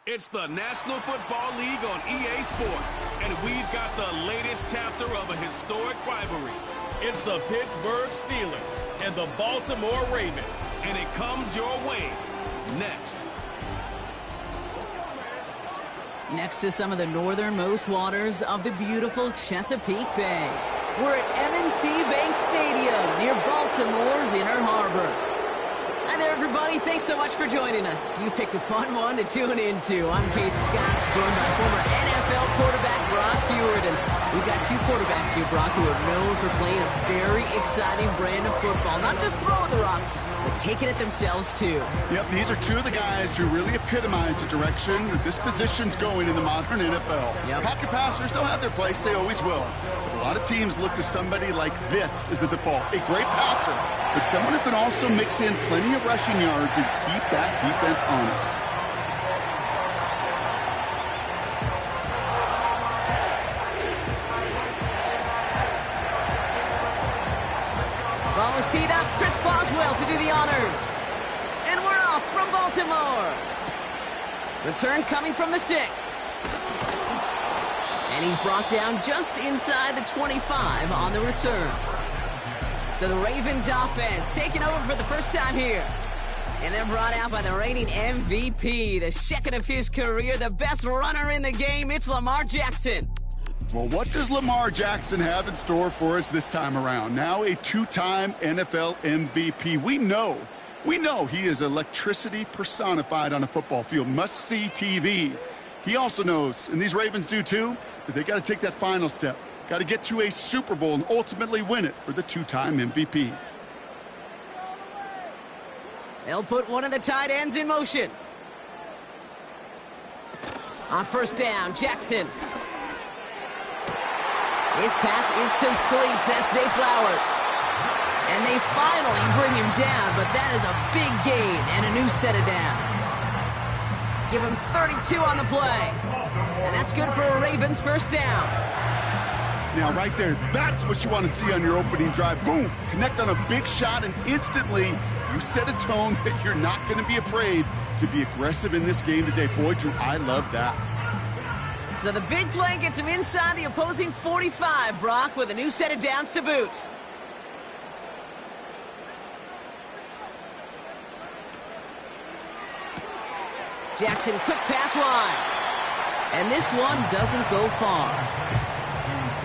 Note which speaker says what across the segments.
Speaker 1: It's the National Football League on EA Sports, and we've got the latest chapter of a historic rivalry. It's the Pittsburgh Steelers and the Baltimore Ravens, and it comes your way next.
Speaker 2: Next to some of the northernmost waters of the beautiful Chesapeake Bay, we're at M&T Bank Stadium near Baltimore's Inner Harbor. Hi there, everybody. Thanks so much for joining us. You picked a fun one to tune into. I'm Kate Scott, joined by former NFL quarterback Brock Hewitt. And we've got two quarterbacks here, Brock, who are known for playing a very exciting brand of football. Not just throwing the rock, but taking it themselves, too.
Speaker 3: Yep, these are two of the guys who really epitomize the direction that this position's going in the modern NFL.
Speaker 2: Yep.
Speaker 3: Pocket passers, they'll have their place. They always will. But a lot of teams look to somebody like this as the default. A great passer, but someone who can also mix in plenty of rushing yards and keep that defense honest.
Speaker 2: Ball is teed up. Chris Boswell to do the honors. And we're off from Baltimore. Return coming from the 6. And he's brought down just inside the 25 on the return. So the Ravens offense taking over for the first time here. And then brought out by the reigning MVP, the second of his career, the best runner in the game. It's Lamar Jackson.
Speaker 3: Well, what does Lamar Jackson have in store for us this time around? Now a two-time NFL MVP. We know he is electricity personified on a football field. Must-see TV. He also knows, and these Ravens do too, that they got to take that final step. Got to get to a Super Bowl and ultimately win it for the two-time MVP.
Speaker 2: They'll put one of the tight ends in motion. On first down, Jackson. His pass is complete. That's Zay Flowers. And they finally bring him down, but that is a big gain and a new set of downs. Give him 32 on the play. And that's good for a Ravens first down.
Speaker 3: Now, right there, that's what you want to see on your opening drive. Boom! Connect on a big shot, and instantly you set a tone that you're not going to be afraid to be aggressive in this game today. Boy, Drew, I love that.
Speaker 2: So the big play gets him inside the opposing 45, Brock, with a new set of downs to boot. Jackson, quick pass wide. And this one doesn't go far.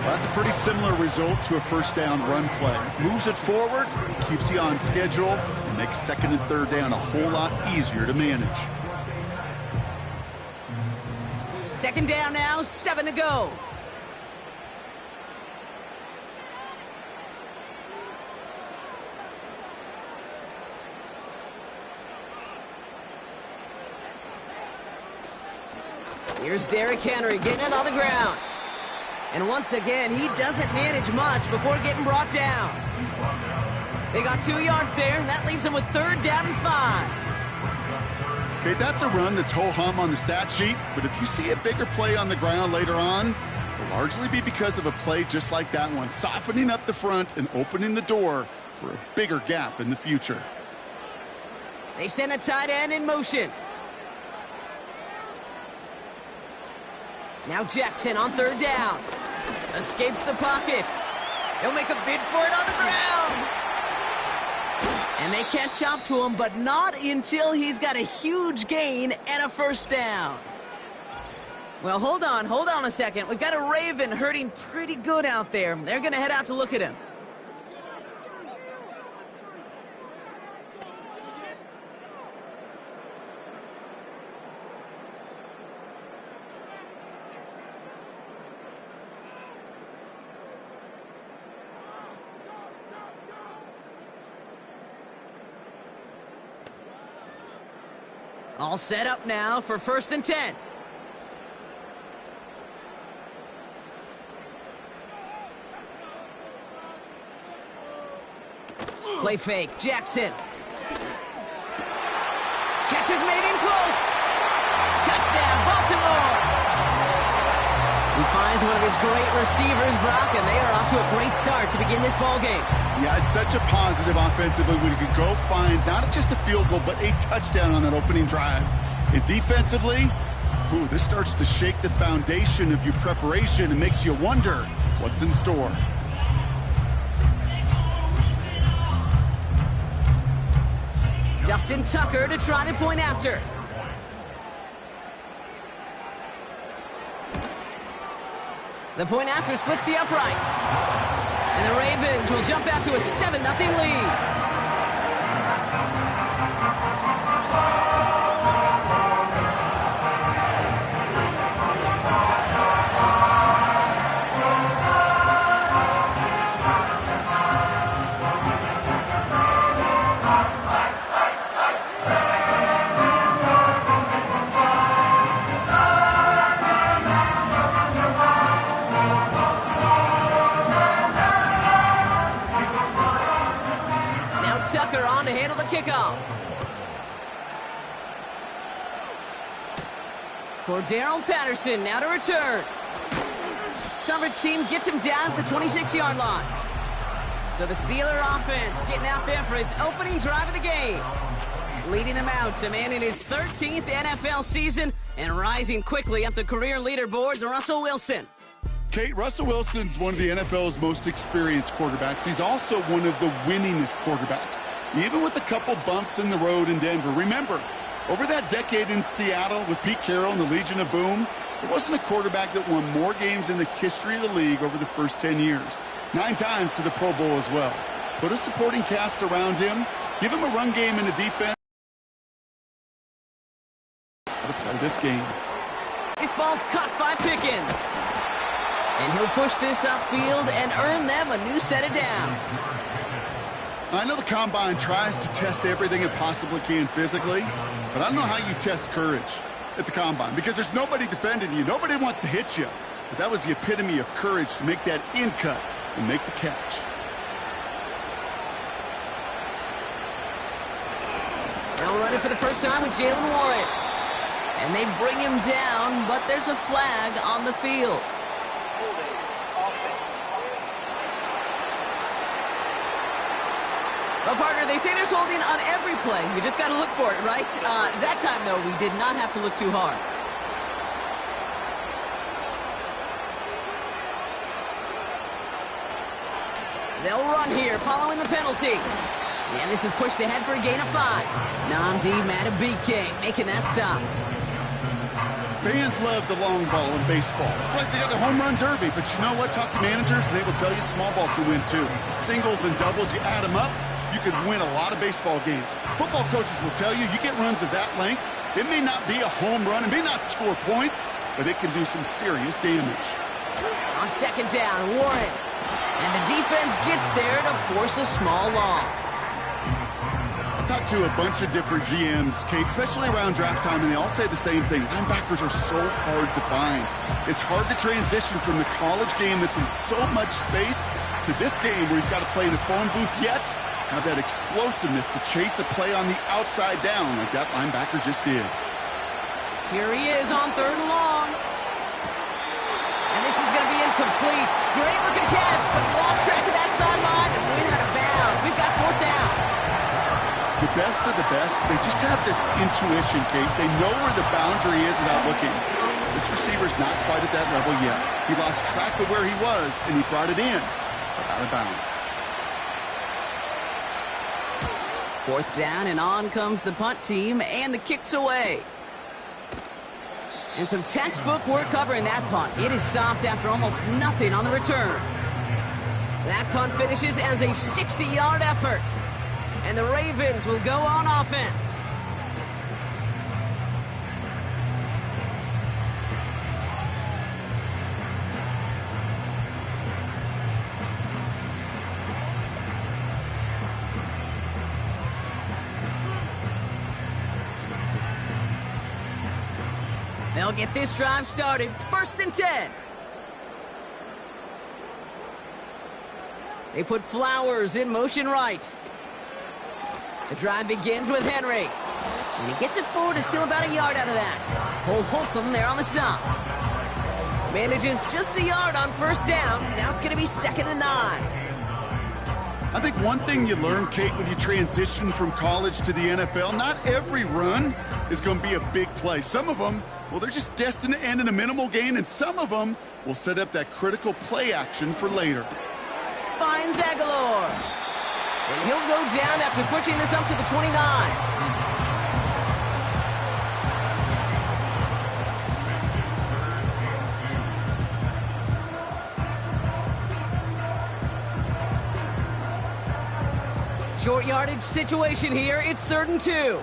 Speaker 3: Well, that's a pretty similar result to a first down run play. Moves it forward, keeps you on schedule, and makes second and third down a whole lot easier to manage.
Speaker 2: Second down now, 7 to go. Here's Derrick Henry getting it on the ground. And once again, he doesn't manage much before getting brought down. They got 2 yards there, and that leaves them with third down and 5.
Speaker 3: Okay, that's a run that's ho-hum on the stat sheet, but if you see a bigger play on the ground later on, it'll largely be because of a play just like that one, softening up the front and opening the door for a bigger gap in the future.
Speaker 2: They send a tight end in motion. Now Jackson on third down. Escapes the pocket. He'll make a bid for it on the ground. And they catch up to him, but not until he's got a huge gain and a first down. Well, hold on a second. We've got a Raven hurting pretty good out there. They're going to head out to look at him. All set up now for first and 10. Play fake, Jackson. Catch is made in close. Touchdown, Baltimore. He finds one of his great receivers, Brock, and they are off to a great start to begin this ball game.
Speaker 3: Yeah, it's such a positive offensively when you can go find not just a field goal, but a touchdown on that opening drive. And defensively, Ooh, this starts to shake the foundation of your preparation and makes you wonder what's in store.
Speaker 2: Justin Tucker to try the point after. The point after splits the uprights. And the Ravens will jump out to a 7-0 lead. Tucker on to handle the kickoff. Cordero Patterson now to return. Coverage team gets him down at the 26-yard line. So the Steeler offense getting out there for its opening drive of the game. Leading them out to man in his 13th NFL season and rising quickly up the career leaderboards, Russell Wilson.
Speaker 3: Kate, Russell Wilson's one of the NFL's most experienced quarterbacks. He's also one of the winningest quarterbacks, even with a couple bumps in the road in Denver. Remember, over that decade in Seattle with Pete Carroll and the Legion of Boom, there wasn't a quarterback that won more games in the history of the league over the first 10 years. 9 times to the Pro Bowl as well. Put a supporting cast around him, give him a run game in the defense. How to play this game.
Speaker 2: This ball's caught by Pickens. And he'll push this upfield and earn them a new set of downs.
Speaker 3: I know the Combine tries to test everything it possibly can physically, but I don't know how you test courage at the Combine because there's nobody defending you. Nobody wants to hit you. But that was the epitome of courage to make that in cut and make the catch.
Speaker 2: Now running for the first time with Jalen Warren. And they bring him down, but there's a flag on the field. Well, partner, they say there's holding on every play. You just got to look for it, right? That time, though, we did not have to look too hard. They'll run here following the penalty. And this is pushed ahead for a gain of 5. Nnamdi Madubuike making that stop.
Speaker 3: Fans love the long ball in baseball. It's like they got the home run derby, but you know what? Talk to managers, and they will tell you small ball can win, too. Singles and doubles, you add them up, you could win a lot of baseball games. Football coaches will tell you get runs of that length. It may not be a home run, it may not score points, but it can do some serious damage.
Speaker 2: On second down, Warren. And the defense gets there to force a small loss.
Speaker 3: I talked to a bunch of different GMs, Kate, especially around draft time, and they all say the same thing. Linebackers are so hard to find. It's hard to transition from the college game that's in so much space to this game where you've got to play in a phone booth yet have that explosiveness to chase a play on the outside down like that linebacker just did.
Speaker 2: Here he is on 3rd and long. And this is going to be incomplete. Great looking catch, but he lost track of that sideline and went out of bounds. We've got 4th down.
Speaker 3: The best of the best, they just have this intuition, Kate. They know where the boundary is without looking. This receiver's not quite at that level yet. He lost track of where he was, and he brought it in, but out of bounds.
Speaker 2: 4th down, and on comes the punt team, and the kick's away. And some textbook work covering that punt. It is stopped after almost nothing on the return. That punt finishes as a 60-yard effort. And the Ravens will go on offense. They'll get this drive started. 1st and 10. They put Flowers in motion right. The drive begins with Henry. And he gets it forward, is still about a yard out of that. Cole Holcomb there on the stop. Manages just a yard on 1st down. Now it's going to be 2nd and 9.
Speaker 3: I think one thing you learn, Kate, when you transition from college to the NFL, not every run is going to be a big play. Some of them well, they're just destined to end in a minimal gain, and some of them will set up that critical play action for later.
Speaker 2: Finds Aguilar. And he'll go down after pushing this up to the 29. Short yardage situation here. It's 3rd and 2.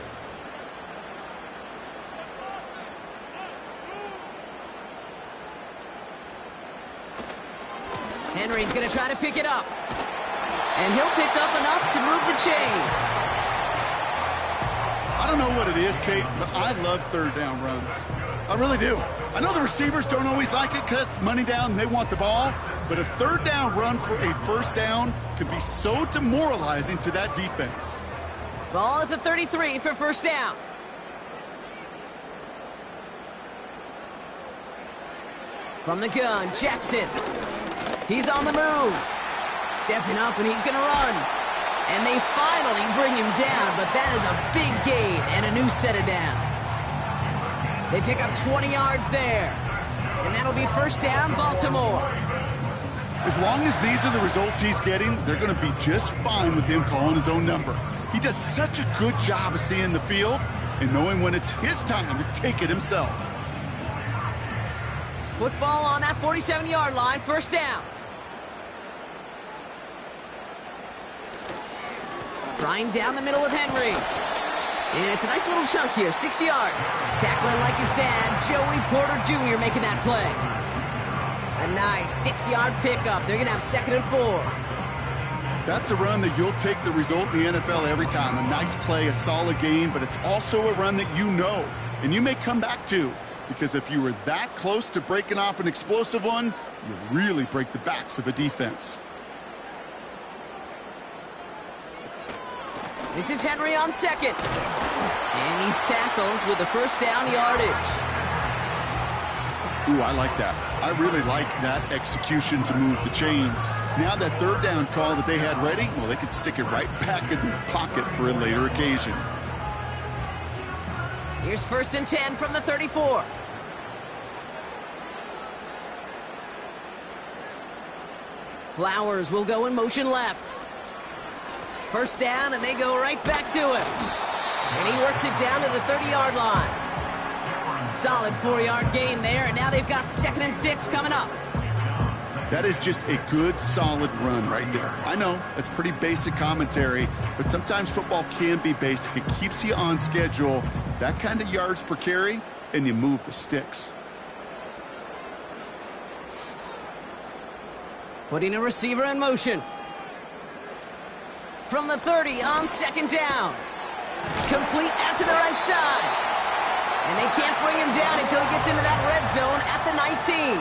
Speaker 2: Henry's going to try to pick it up. And he'll pick up enough to move the chains.
Speaker 3: I don't know what it is, Kate, but I love 3rd down runs. I really do. I know the receivers don't always like it because it's money down and they want the ball, but a 3rd down run for a 1st down can be so demoralizing to that defense.
Speaker 2: Ball at the 33 for 1st down. From the gun, Jackson. He's on the move. Stepping up, and he's going to run. And they finally bring him down, but that is a big gain and a new set of downs. They pick up 20 yards there. And that'll be 1st down, Baltimore.
Speaker 3: As long as these are the results he's getting, they're going to be just fine with him calling his own number. He does such a good job of seeing the field and knowing when it's his time to take it himself.
Speaker 2: Football on that 47-yard line, 1st down. Trying down the middle with Henry. And it's a nice little chunk here, 6 yards. Tackling like his dad, Joey Porter Jr. making that play. A nice 6-yard pickup. They're going to have 2nd and 4.
Speaker 3: That's a run that you'll take the result in the NFL every time. A nice play, a solid game, but it's also a run that you know, and you may come back to, because if you were that close to breaking off an explosive one, you really break the backs of a defense.
Speaker 2: This is Henry on 2nd. And he's tackled with the 1st down yardage.
Speaker 3: Ooh, I like that. I really like that execution to move the chains. Now that 3rd down call that they had ready, well, they could stick it right back in their pocket for a later occasion.
Speaker 2: Here's 1st and 10 from the 34. Flowers will go in motion left. 1st down, and they go right back to him. And he works it down to the 30-yard line. Solid 4-yard gain there, and now they've got 2nd and 6 coming up.
Speaker 3: That is just a good, solid run right there. I know, that's pretty basic commentary, but sometimes football can be basic. It keeps you on schedule, that kind of yards per carry, and you move the sticks.
Speaker 2: Putting a receiver in motion. From the 30 on 2nd down. Complete out to the right side. And they can't bring him down until he gets into that red zone at the 19.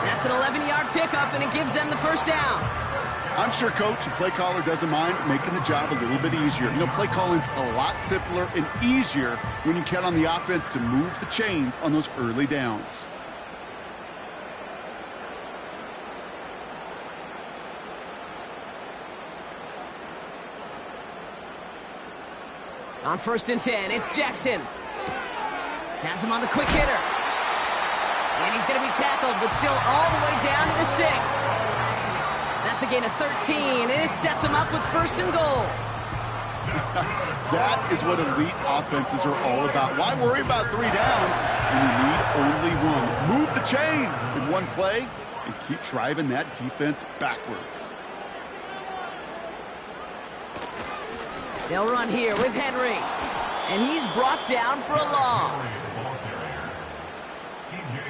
Speaker 2: That's an 11-yard pickup, and it gives them the 1st down.
Speaker 3: I'm sure coach and play caller doesn't mind making the job a little bit easier. You know, play calling's a lot simpler and easier when you count on the offense to move the chains on those early downs.
Speaker 2: On 1st and 10, it's Jackson. Has him on the quick hitter. And he's going to be tackled, but still all the way down to the 6. That's a gain of 13, and it sets him up with 1st and goal.
Speaker 3: That is what elite offenses are all about. Why worry about 3 downs when you need only one? Move the chains in one play and keep driving that defense backwards.
Speaker 2: They'll run here with Henry. And he's brought down for a loss.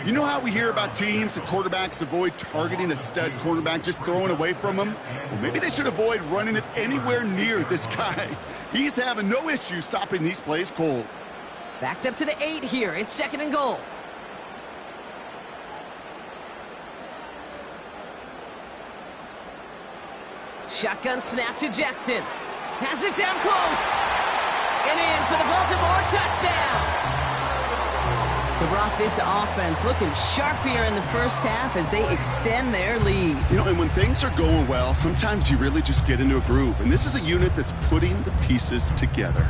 Speaker 3: You know how we hear about teams and quarterbacks avoid targeting a stud cornerback, just throwing away from him? Well, maybe they should avoid running it anywhere near this guy. He's having no issue stopping these plays cold.
Speaker 2: Backed up to the 8 here. It's 2nd and goal. Shotgun snap to Jackson. Has it down close. And in for the Baltimore touchdown. So, Brock, this offense looking sharper in the 1st half as they extend their lead.
Speaker 3: You know, and when things are going well, sometimes you really just get into a groove. And this is a unit that's putting the pieces together.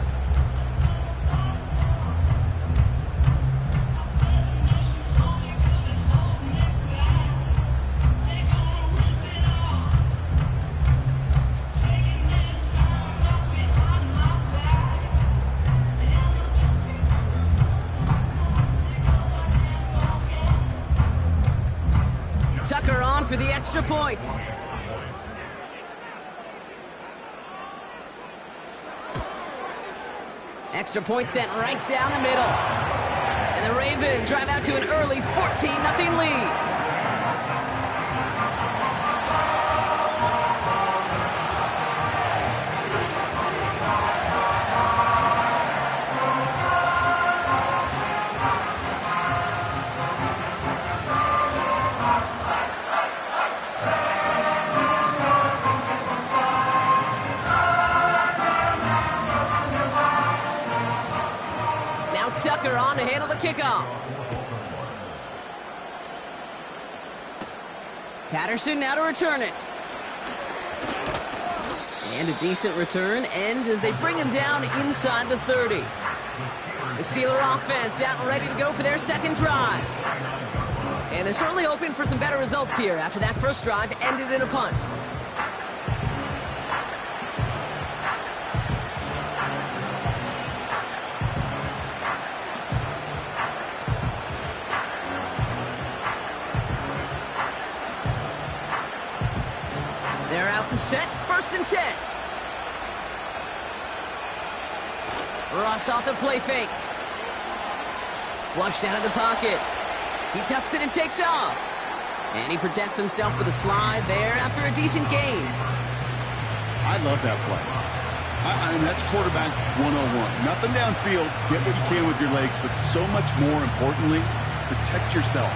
Speaker 2: for the extra point. Extra point sent right down the middle. And the Ravens drive out to an early 14-0 lead. Tucker on to handle the kickoff. Patterson now to return it. And a decent return ends as they bring him down inside the 30. The Steeler offense out and ready to go for their second drive. And they're certainly hoping for some better results here after that first drive ended in a punt. Set, 1st and 10. Ross off the play fake. Flushed out of the pocket. He tucks it and takes off. And he protects himself with a slide there after a decent gain.
Speaker 3: I love that play. I mean, that's quarterback 101. Nothing downfield, get what you can with your legs, but so much more importantly, protect yourself.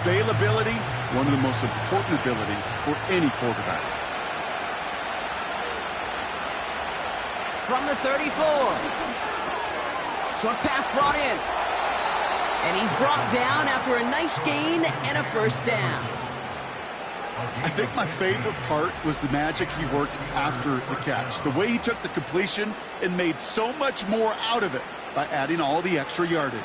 Speaker 3: Availability, one of the most important abilities for any quarterback.
Speaker 2: From the 34. Short pass brought in. And he's brought down after a nice gain and a first down.
Speaker 3: I think my favorite part was the magic he worked after the catch. The way he took the completion and made so much more out of it by adding all the extra yardage.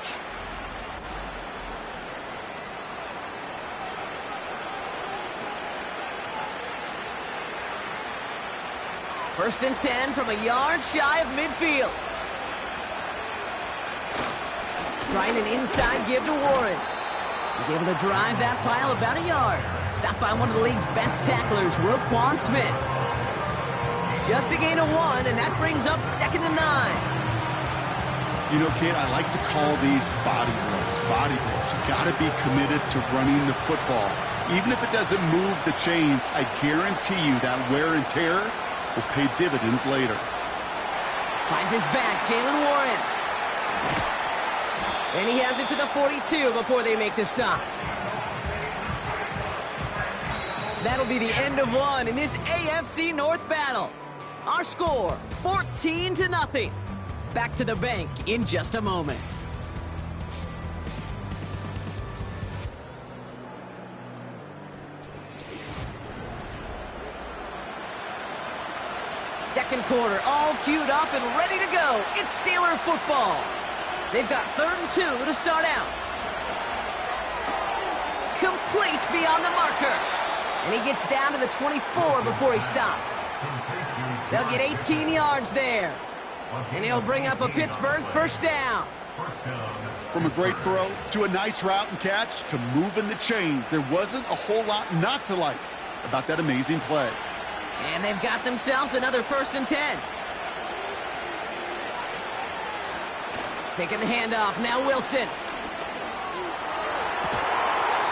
Speaker 2: First and 10 from a yard shy of midfield. Trying an inside give to Warren. He's able to drive that pile about a yard. Stopped by one of the league's best tacklers, Roquan Smith. Just a gain of 1, and that brings up 2nd and 9.
Speaker 3: You know, Kate, I like to call these body blows. Body blows. You got to be committed to running the football. Even if it doesn't move the chains, I guarantee you that wear and tear will pay dividends later.
Speaker 2: Finds his back, Jalen Warren. And he has it to the 42 before they make the stop. That'll be the end of 1 in this AFC North battle. Our score, 14-0. Back to the bank in just a moment. Second quarter, all queued up and ready to go. It's Steeler football. They've got 3rd and 2 to start out. Complete beyond the marker. And he gets down to the 24 before he stopped. They'll get 18 yards there. And he'll bring up a Pittsburgh first down.
Speaker 3: From a great throw to a nice route and catch to moving the chains, there wasn't a whole lot not to like about that amazing play.
Speaker 2: And they've got themselves another 1st and 10. Taking the handoff, now Wilson.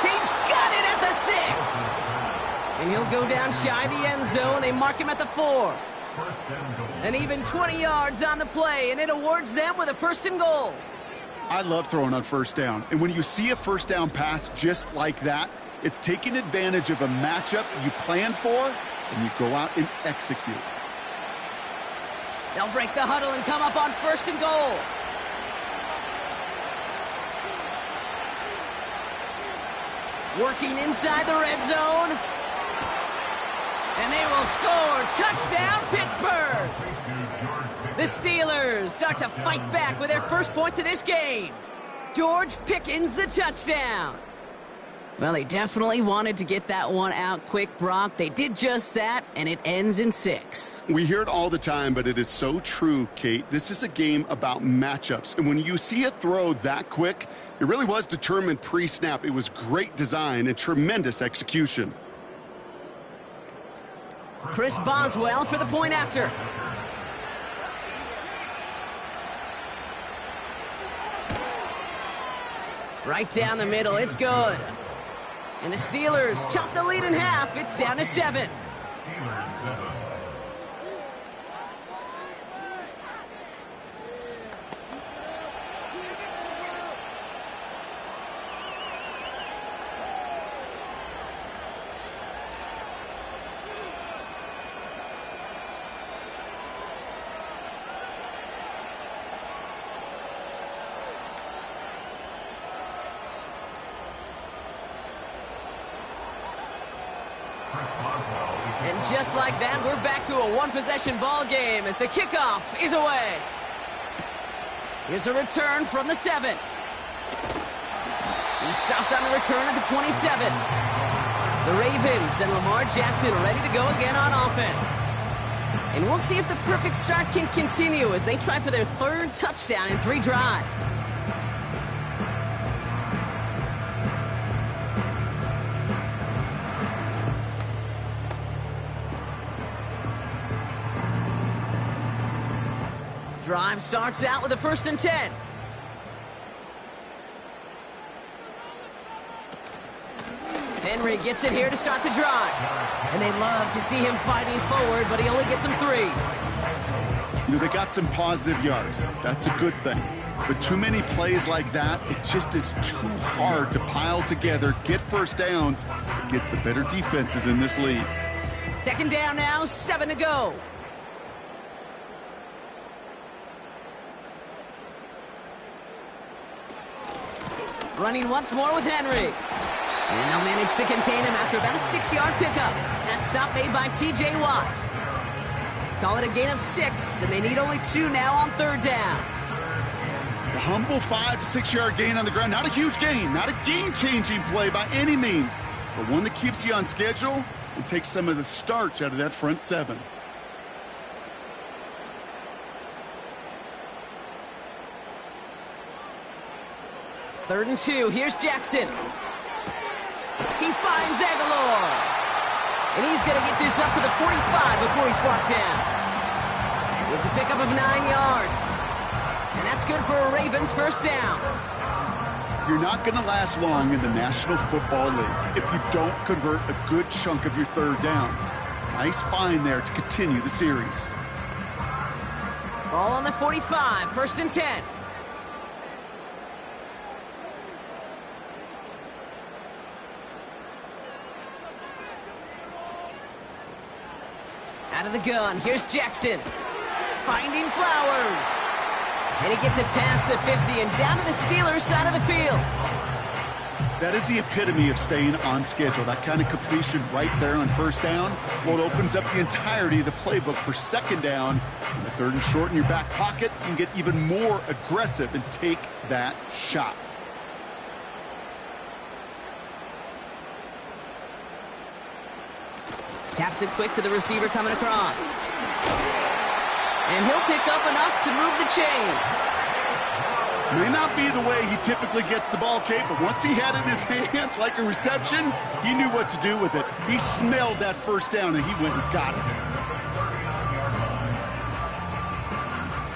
Speaker 2: He's got it at the 6. And he'll go down shy of the end zone. They mark him at the 4. And even 20 yards on the play, and it awards them with a 1st and goal.
Speaker 3: I love throwing on first down. And when you see a first down pass just like that, it's taking advantage of a matchup you plan for, and you go out and execute.
Speaker 2: They'll break the huddle and come up on 1st and goal. Working inside the red zone. And they will score. Touchdown, Pittsburgh. The Steelers start to fight back with their first points of this game. George Pickens, the touchdown. Well, they definitely wanted to get that one out quick, Brock. They did just that, and it ends in 6.
Speaker 3: We hear it all the time, but it is so true, Kate. This is a game about matchups. And when you see a throw that quick, it really was determined pre-snap. It was great design and tremendous execution.
Speaker 2: Chris Boswell for the point after. Right down the middle, it's good. And the Steelers chop the lead in half. It's down to 7.
Speaker 4: Steelers 7.
Speaker 2: And just like that, we're back to a one-possession ball game as the kickoff is away. Here's a return from the 7. He stopped on the return at the 27. The Ravens and Lamar Jackson are ready to go again on offense. And we'll see if the perfect start can continue as they try for their 3rd touchdown in 3 drives. Drive starts out with a 1st and 10. Henry gets it here to start the drive. And they love to see him fighting forward, but he only gets him 3.
Speaker 3: You know, they got some positive yards. That's a good thing. But too many plays like that, it just is too hard to pile together, get first downs against the better defenses in this league.
Speaker 2: 2nd down now, 7 to go. Running once more with Henry. And they'll manage to contain him after about a 6-yard pickup. That stop made by T.J. Watt. Call it a gain of 6, and they need only 2 now on 3rd down.
Speaker 3: A humble 5 to 6-yard gain on the ground. Not a huge gain, not a game-changing play by any means, but one that keeps you on schedule and takes some of the starch out of that front 7.
Speaker 2: Third and 2, here's Jackson. He finds Aguilar. And he's going to get this up to the 45 before he's brought down. It's a pickup of 9 yards. And that's good for a Ravens 1st down.
Speaker 3: You're not going to last long in the National Football League if you don't convert a good chunk of your 3rd downs. Nice find there to continue the series.
Speaker 2: Ball on the 45, 1st and 10. Out of the gun, here's Jackson. Finding Flowers. And he gets it past the 50 and down to the Steelers' side of the field.
Speaker 3: That is the epitome of staying on schedule. That kind of completion right there on 1st down. Well, it opens up the entirety of the playbook for 2nd down. And the 3rd and short in your back pocket, you can get even more aggressive and take that shot.
Speaker 2: Taps it quick to the receiver coming across. And he'll pick up enough to move the chains.
Speaker 3: May not be the way he typically gets the ball, Kate, but once he had it in his hands like a reception, he knew what to do with it. He smelled that 1st down, and he went and got it.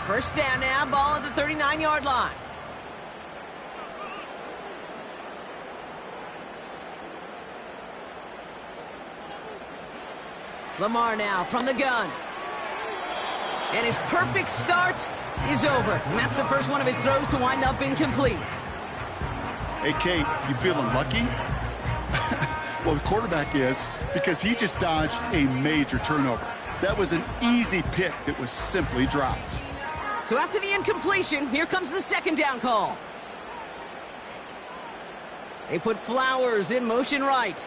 Speaker 2: 1st down now, ball at the 39-yard line. Lamar now from the gun. And his perfect start is over. And that's the first one of his throws to wind up incomplete.
Speaker 3: Hey, Kate, you feeling lucky? Well, the quarterback is, because he just dodged a major turnover. That was an easy pick that was simply dropped.
Speaker 2: So after the incompletion, here comes the 2nd down call. They put Flowers in motion right.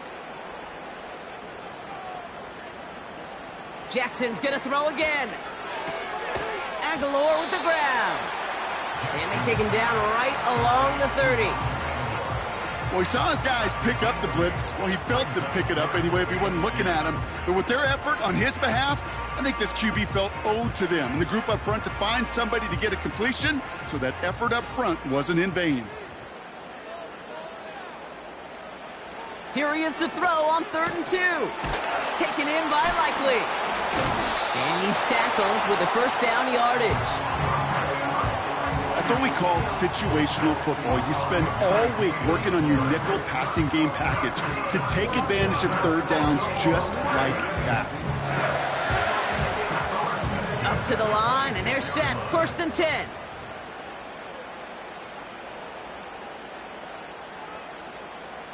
Speaker 2: Jackson's going to throw again. Aguilar with the grab. And they take him down right along the 30.
Speaker 3: Well, he saw his guys pick up the blitz. Well, he felt them pick it up anyway if he wasn't looking at him. But with their effort on his behalf, I think this QB felt owed to them and the group up front to find somebody to get a completion, so that effort up front wasn't in vain.
Speaker 2: Here he is to throw on 3rd and 2. taken in by Likely. And he's tackled with the first down yardage.
Speaker 3: That's what we call situational football. You spend all week working on your nickel passing game package to take advantage of third downs just like that.
Speaker 2: Up to the line, and they're set. 1st and 10.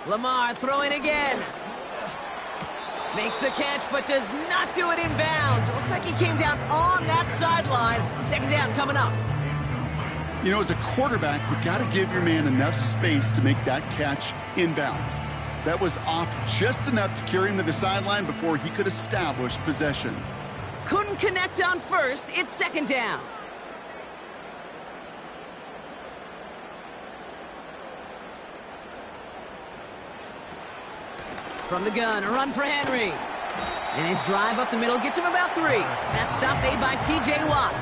Speaker 2: Lamar throwing again. Makes the catch, but does not do it in bounds. It looks like he came down on that sideline. 2nd down coming up.
Speaker 3: You know, as a quarterback, you got to give your man enough space to make that catch inbounds. That was off just enough to carry him to the sideline before he could establish possession.
Speaker 2: Couldn't connect on 1st. It's 2nd down. From the gun, a run for Henry. And his drive up the middle gets him about 3. That stop made by T.J. Watt.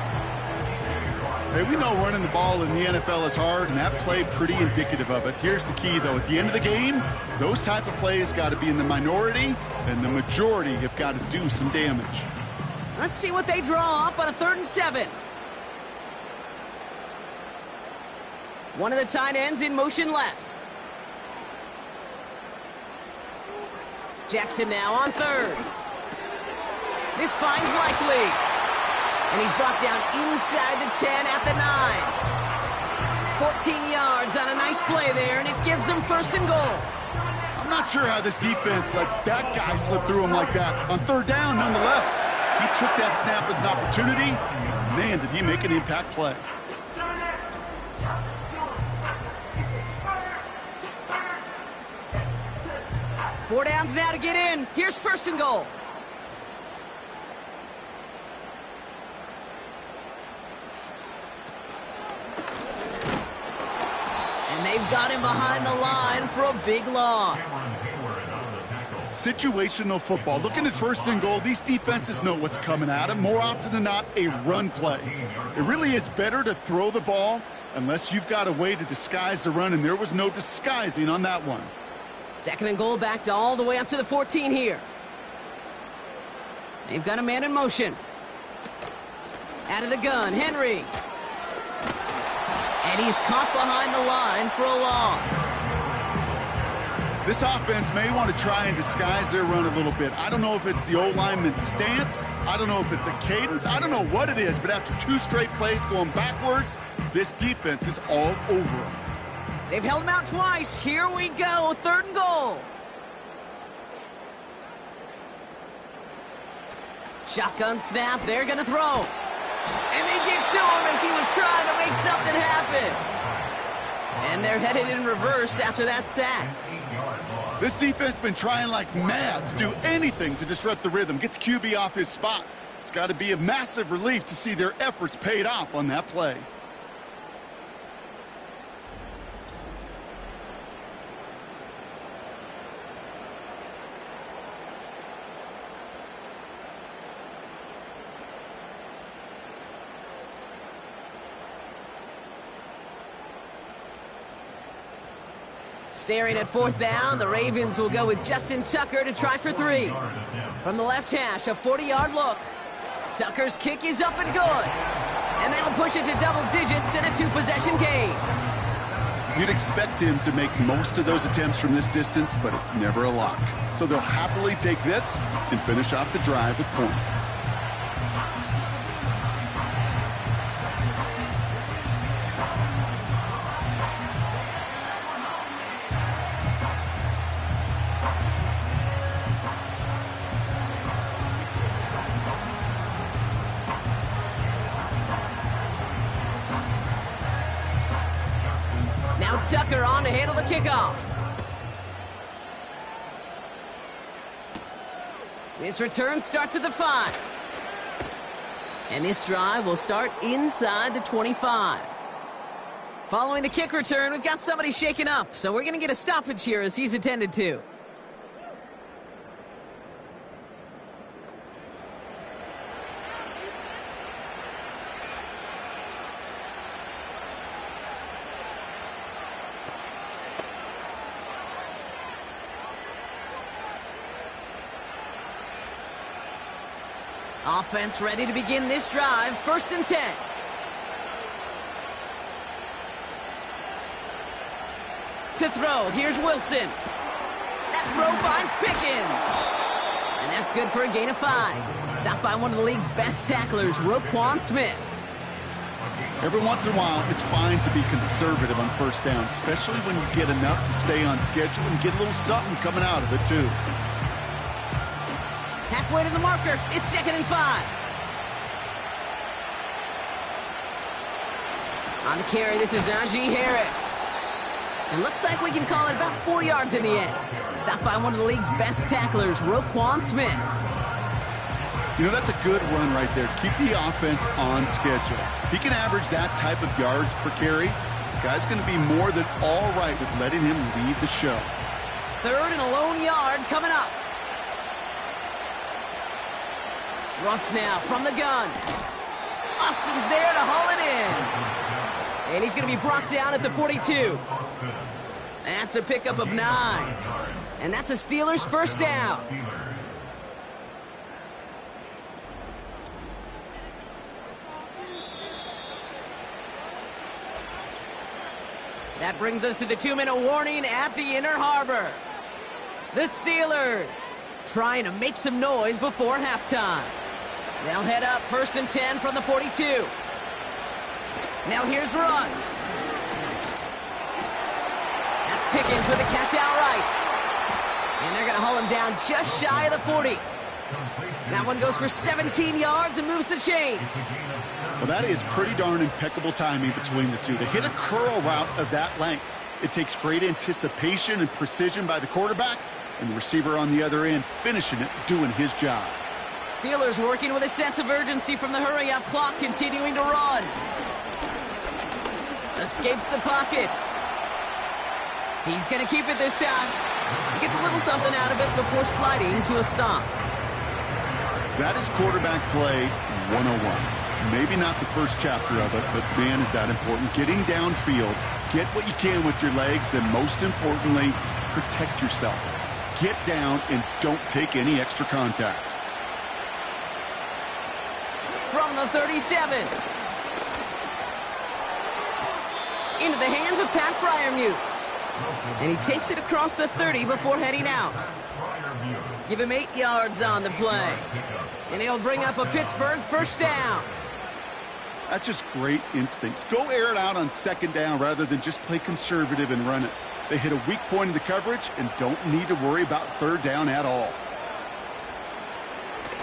Speaker 3: Hey, we know running the ball in the NFL is hard, and that play pretty indicative of it. Here's the key, though. At the end of the game, those type of plays got to be in the minority, and the majority have got to do some damage.
Speaker 2: Let's see what they draw up on a 3rd and 7. One of the tight ends in motion left. Jackson now on 3rd. This finds Likely. And he's brought down inside the 10 at the 9. 14 yards on a nice play there, and it gives them 1st and goal.
Speaker 3: I'm not sure how this defense let that guy slip through him like that. On 3rd down, nonetheless, he took that snap as an opportunity. Man, did he make an impact play.
Speaker 2: Four downs now to get in. Here's 1st and goal. And they've got him behind the line for a big loss.
Speaker 3: Situational football. Looking at 1st and goal, these defenses know what's coming at them. More often than not, a run play. It really is better to throw the ball unless you've got a way to disguise the run, and there was no disguising on that one.
Speaker 2: 2nd and goal, backed all the way up to the 14 here. They've got a man in motion. Out of the gun, Henry. And he's caught behind the line for a loss.
Speaker 3: This offense may want to try and disguise their run a little bit. I don't know if it's the O-lineman's stance. I don't know if it's a cadence. I don't know what it is, but after 2 straight plays going backwards, this defense is all over them.
Speaker 2: They've held him out twice. Here we go. 3rd and goal. Shotgun snap. They're going to throw. And they get to him as he was trying to make something happen. And they're headed in reverse after that sack.
Speaker 3: This defense has been trying like mad to do anything to disrupt the rhythm, get the QB off his spot. It's got to be a massive relief to see their efforts paid off on that play.
Speaker 2: Staring at 4th down, the Ravens will go with Justin Tucker to try for 3. From the left hash, a 40-yard look. Tucker's kick is up and good. And that'll push it to double digits in a 2-possession game.
Speaker 3: You'd expect him to make most of those attempts from this distance, but it's never a lock. So they'll happily take this and finish off the drive with points.
Speaker 2: Tucker on to handle the kickoff. This return starts at the 5. And this drive will start inside the 25. Following the kick return, we've got somebody shaken up, so we're going to get a stoppage here as he's attended to. Offense ready to begin this drive. 1st and 10. To throw, here's Wilson. That throw finds Pickens. And that's good for a gain of 5. Stopped by one of the league's best tacklers, Roquan Smith.
Speaker 3: Every once in a while, it's fine to be conservative on 1st down, especially when you get enough to stay on schedule and get a little something coming out of it, too.
Speaker 2: Halfway to the marker, it's 2nd and 5. On the carry, this is Najee Harris. And looks like we can call it about 4 yards in the end. Stopped by one of the league's best tacklers, Roquan Smith.
Speaker 3: You know, that's a good run right there. Keep the offense on schedule. If he can average that type of yards per carry, this guy's going to be more than all right with letting him lead the show.
Speaker 2: 3rd and a lone yard coming up. Russ now from the gun. Austin's there to haul it in. And he's going to be brought down at the 42. That's a pickup of 9. And that's a Steelers 1st down. That brings us to the 2-minute warning at the Inner Harbor. The Steelers trying to make some noise before halftime. They'll head up 1st and 10 from the 42. Now here's Russ. That's Pickens with a catch outright. And they're going to haul him down just shy of the 40. That one goes for 17 yards and moves the chains.
Speaker 3: Well, that is pretty darn impeccable timing between the two. They hit a curl route of that length. It takes great anticipation and precision by the quarterback, and the receiver on the other end finishing it, doing his job.
Speaker 2: Steelers working with a sense of urgency from the hurry-up clock, continuing to run. Escapes the pocket. He's going to keep it this time. He gets a little something out of it before sliding to a stop.
Speaker 3: That is quarterback play 101. Maybe not the first chapter of it, but man, is that important. Getting downfield, get what you can with your legs, then most importantly, protect yourself. Get down and don't take any extra contact.
Speaker 2: From the 37. Into the hands of Pat Freiermuth. And he takes it across the 30 before heading out. Give him 8 yards on the play. And he'll bring up a Pittsburgh 1st down.
Speaker 3: That's just great instincts. Go air it out on 2nd down rather than just play conservative and run it. They hit a weak point in the coverage and don't need to worry about 3rd down at all.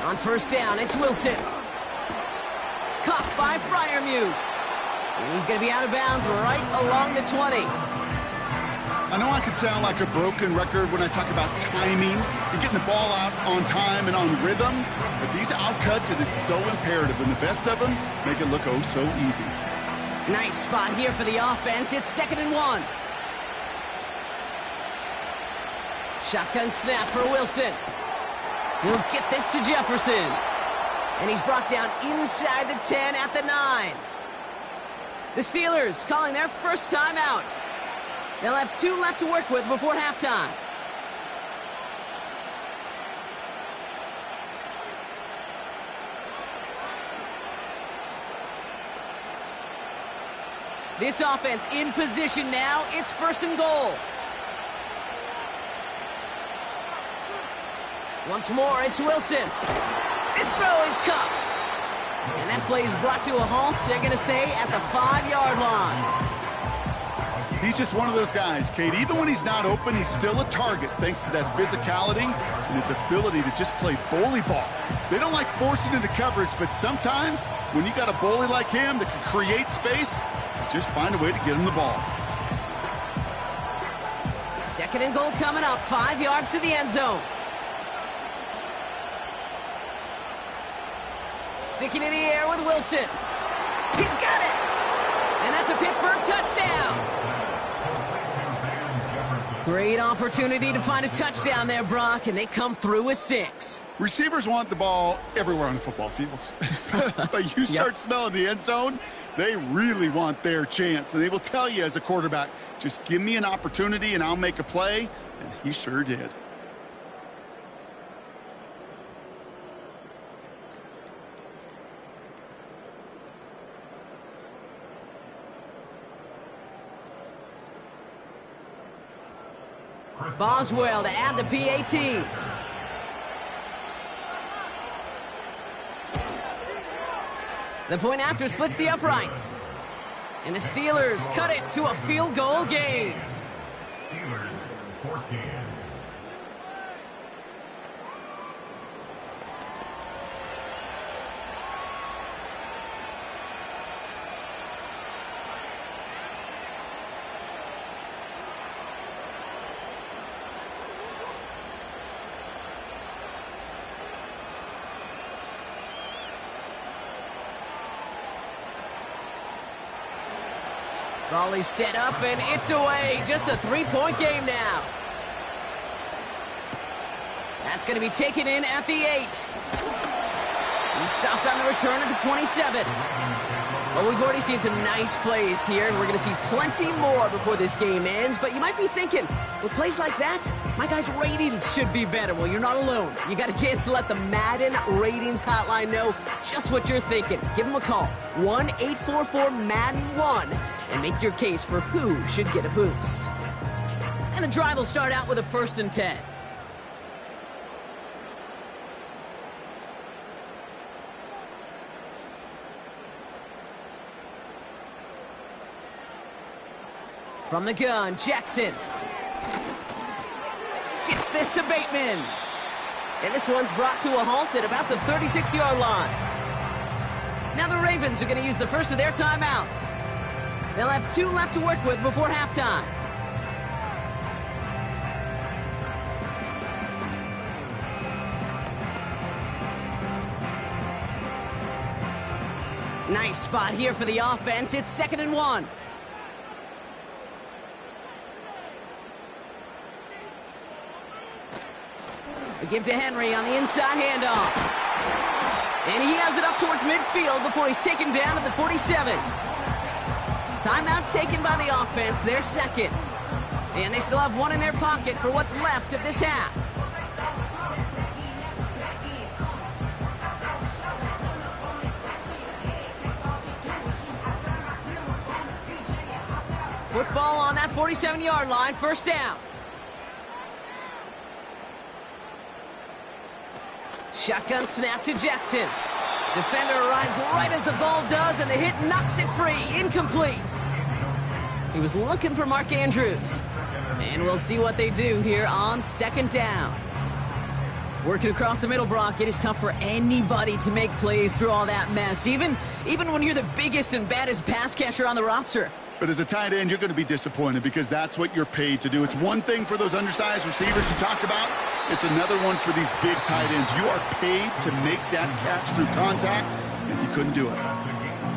Speaker 2: On 1st down, it's Wilson. Caught by Freiermuth. And he's going to be out of bounds right along the 20.
Speaker 3: I know I could sound like a broken record when I talk about timing and getting the ball out on time and on rhythm, but these outcuts, it is so imperative, and the best of them make it look oh so easy.
Speaker 2: Nice spot here for the offense. It's 2nd and 1. Shotgun snap for Wilson. He'll get this to Jefferson. And he's brought down inside the 10 at the 9. The Steelers calling their 1st timeout. They'll have 2 left to work with before halftime. This offense in position now. It's 1st and goal. Once more, it's Wilson. This throw is cupped. And that play is brought to a halt, they're going to say, at the 5-yard line.
Speaker 3: He's just one of those guys, Kate. Even when he's not open, he's still a target thanks to that physicality and his ability to just play bully ball. They don't like forcing into coverage, but sometimes when you got a bully like him that can create space, just find a way to get him the ball.
Speaker 2: 2nd and goal coming up, 5 yards to the end zone. Sticking in the air with Wilson. He's got it! And that's a Pittsburgh touchdown! Great opportunity to find a touchdown there, Brock, and they come through with 6.
Speaker 3: Receivers want the ball everywhere on the football field. But you start smelling the end zone, they really want their chance. And they will tell you as a quarterback, just give me an opportunity and I'll make a play. And he sure did.
Speaker 2: Boswell to add the PAT. The point after splits the uprights. And the Steelers cut it to a field goal game.
Speaker 4: Steelers 14.
Speaker 2: Volley set up, and it's away. Just a 3-point game now. That's going to be taken in at the 8. He's stopped on the return at the 27. Well, we've already seen some nice plays here, and we're going to see plenty more before this game ends. But you might be thinking, with plays like that, my guys' ratings should be better. Well, you're not alone. You got a chance to let the Madden ratings hotline know just what you're thinking. Give them a call, 1-844-MADDEN-1, and make your case for who should get a boost. And the drive will start out with a 1st and 10. From the gun, Jackson. Gets this to Bateman. And this one's brought to a halt at about the 36-yard line. Now the Ravens are going to use the first of their timeouts. They'll have 2 left to work with before halftime. Nice spot here for the offense. It's 2nd and 1. We give to Henry on the inside handoff. And he has it up towards midfield before he's taken down at the 47. Timeout taken by the offense, their 2nd. And they still have 1 in their pocket for what's left of this half. Football on that 47-yard line, 1st down. Shotgun snap to Jackson. Defender arrives right as the ball does, and the hit knocks it free. Incomplete. He was looking for Mark Andrews. And we'll see what they do here on 2nd down. Working across the middle, Brock, it is tough for anybody to make plays through all that mess, even when you're the biggest and baddest pass catcher on the roster.
Speaker 3: But as a tight end, you're going to be disappointed because that's what you're paid to do. It's one thing for those undersized receivers you talked about. It's another one for these big tight ends. You are paid to make that catch through contact, and you couldn't do it.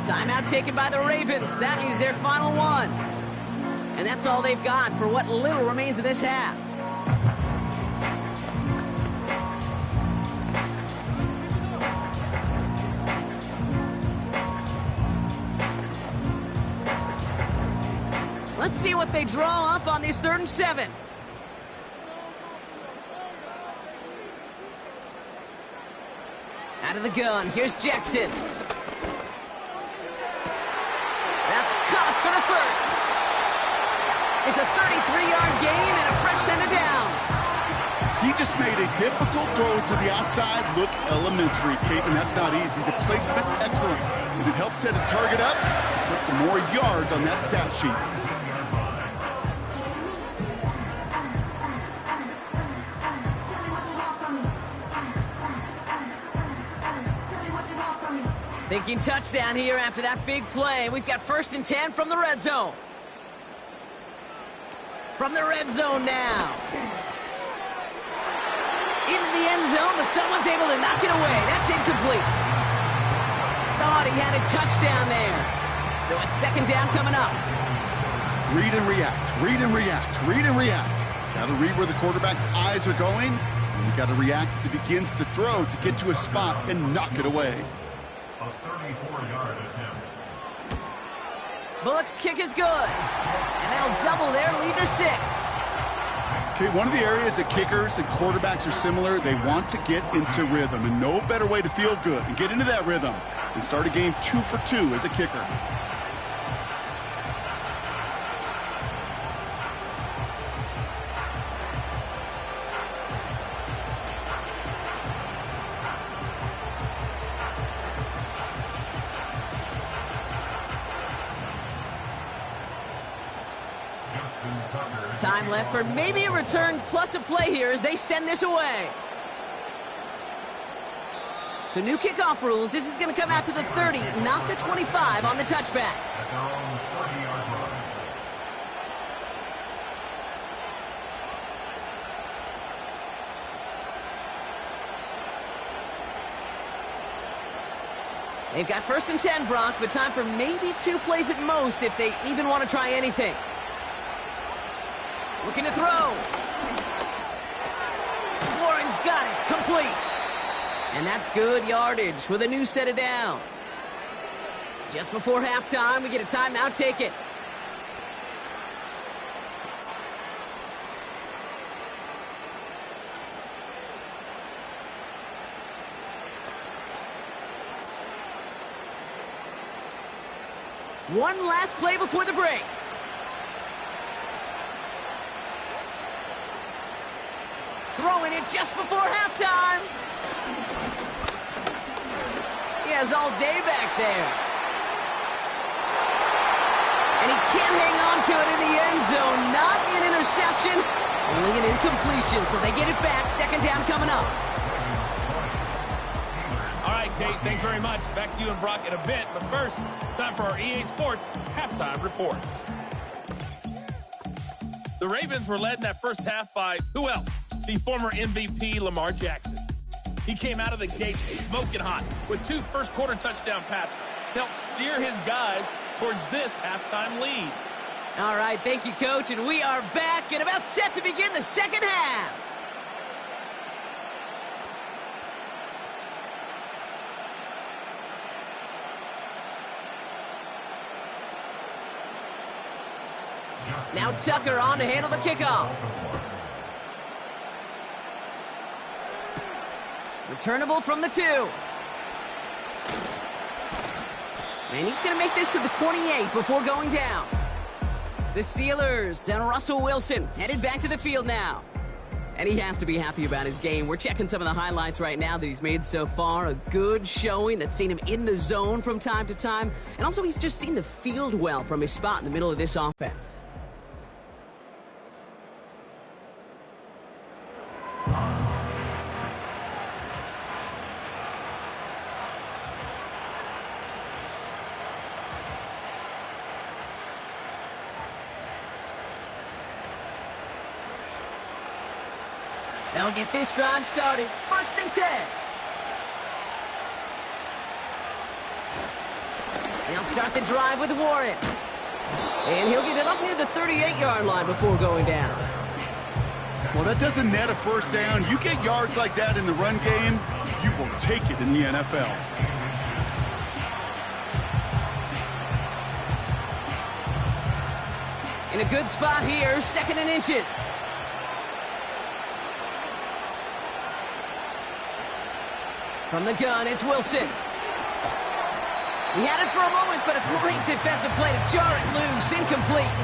Speaker 2: Timeout taken by the Ravens. That is their final one. And that's all they've got for what little remains of this half. Let's see what they draw up on this 3rd and 7. Out of the gun, here's Jackson. That's caught for the 1st. It's a 33-yard gain and a fresh set of downs.
Speaker 3: He just made a difficult throw to the outside look elementary, Kate, and that's not easy. The placement, excellent. And it helped set his target up to put some more yards on that stat sheet.
Speaker 2: Thinking touchdown here after that big play. We've got 1st and 10 from the red zone. From the red zone now. Into the end zone, but someone's able to knock it away. That's incomplete. Thought he had a touchdown there. So it's 2nd down coming up.
Speaker 3: Read and react, read and react, read and react. Got to read where the quarterback's eyes are going, and you got to react as he begins to throw to get to a spot and knock it away.
Speaker 4: A 34-yard attempt.
Speaker 2: Bullock's kick is good. And that'll double their lead to 6.
Speaker 3: Okay, one of the areas that kickers and quarterbacks are similar, they want to get into rhythm, and no better way to feel good and get into that rhythm and start a game 2 for 2 as a kicker.
Speaker 2: Time left for maybe a return plus a play here as they send this away. So new kickoff rules. This is going to come out to the 30, not the 25 on the touchback.
Speaker 4: At their own 30-yard line.
Speaker 2: They've got 1st and 10, Brock, but time for maybe 2 plays at most if they even want to try anything. Looking to throw. Warren's got it. Complete. And that's good yardage with a new set of downs. Just before halftime, we get a timeout. Take it. One last play before the break. Throwing it just before halftime. He has all day back there. And he can't hang on to it in the end zone. Not an interception, only an incompletion. So they get it back. 2nd down coming up.
Speaker 1: All right, Kate, thanks very much. Back to you and Brock in a bit. But first, time for our EA Sports halftime reports. The Ravens were led in that first half by who else? The former MVP Lamar Jackson. He came out of the gate smoking hot with 2 first-quarter touchdown passes to help steer his guys towards this halftime lead.
Speaker 2: All right, thank you, Coach. And we are back and about set to begin the second half. Now Tucker on to handle the kickoff. Returnable from the 2. And he's going to make this to the 28 before going down. The Steelers down Russell Wilson headed back to the field now. And he has to be happy about his game. We're checking some of the highlights right now that he's made so far. A good showing that's seen him in the zone from time to time. And also he's just seen the field well from his spot in the middle of this offense. They'll get this drive started. 1st and 10. They'll start the drive with Warren. And he'll get it up near the 38-yard line before going down.
Speaker 3: Well, that doesn't net a 1st down. You get yards like that in the run game, you will take it in the NFL.
Speaker 2: In a good spot here, 2nd and inches. From the gun, it's Wilson. He had it for a moment, but a great defensive play to jar it loose. Incomplete.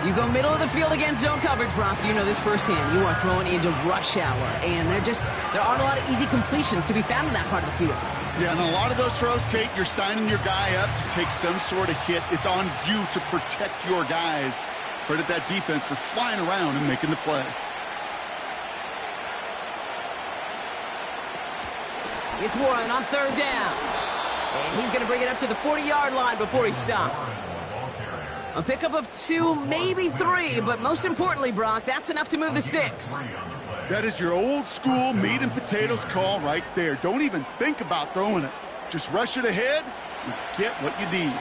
Speaker 2: You go middle of the field against zone coverage, Brock. You know this firsthand. You are throwing into rush hour, and there aren't a lot of easy completions to be found in that part of the field.
Speaker 3: Yeah, and a lot of those throws, Kate, you're signing your guy up to take some sort of hit. It's on you to protect your guys. Credit that defense for flying around and making the play.
Speaker 2: It's Warren on 3rd down. And he's going to bring it up to the 40-yard line before he stopped. A pickup of 2, maybe 3, but most importantly, Brock, that's enough to move the sticks.
Speaker 3: That is your old school meat and potatoes call right there. Don't even think about throwing it. Just rush it ahead and get what you need.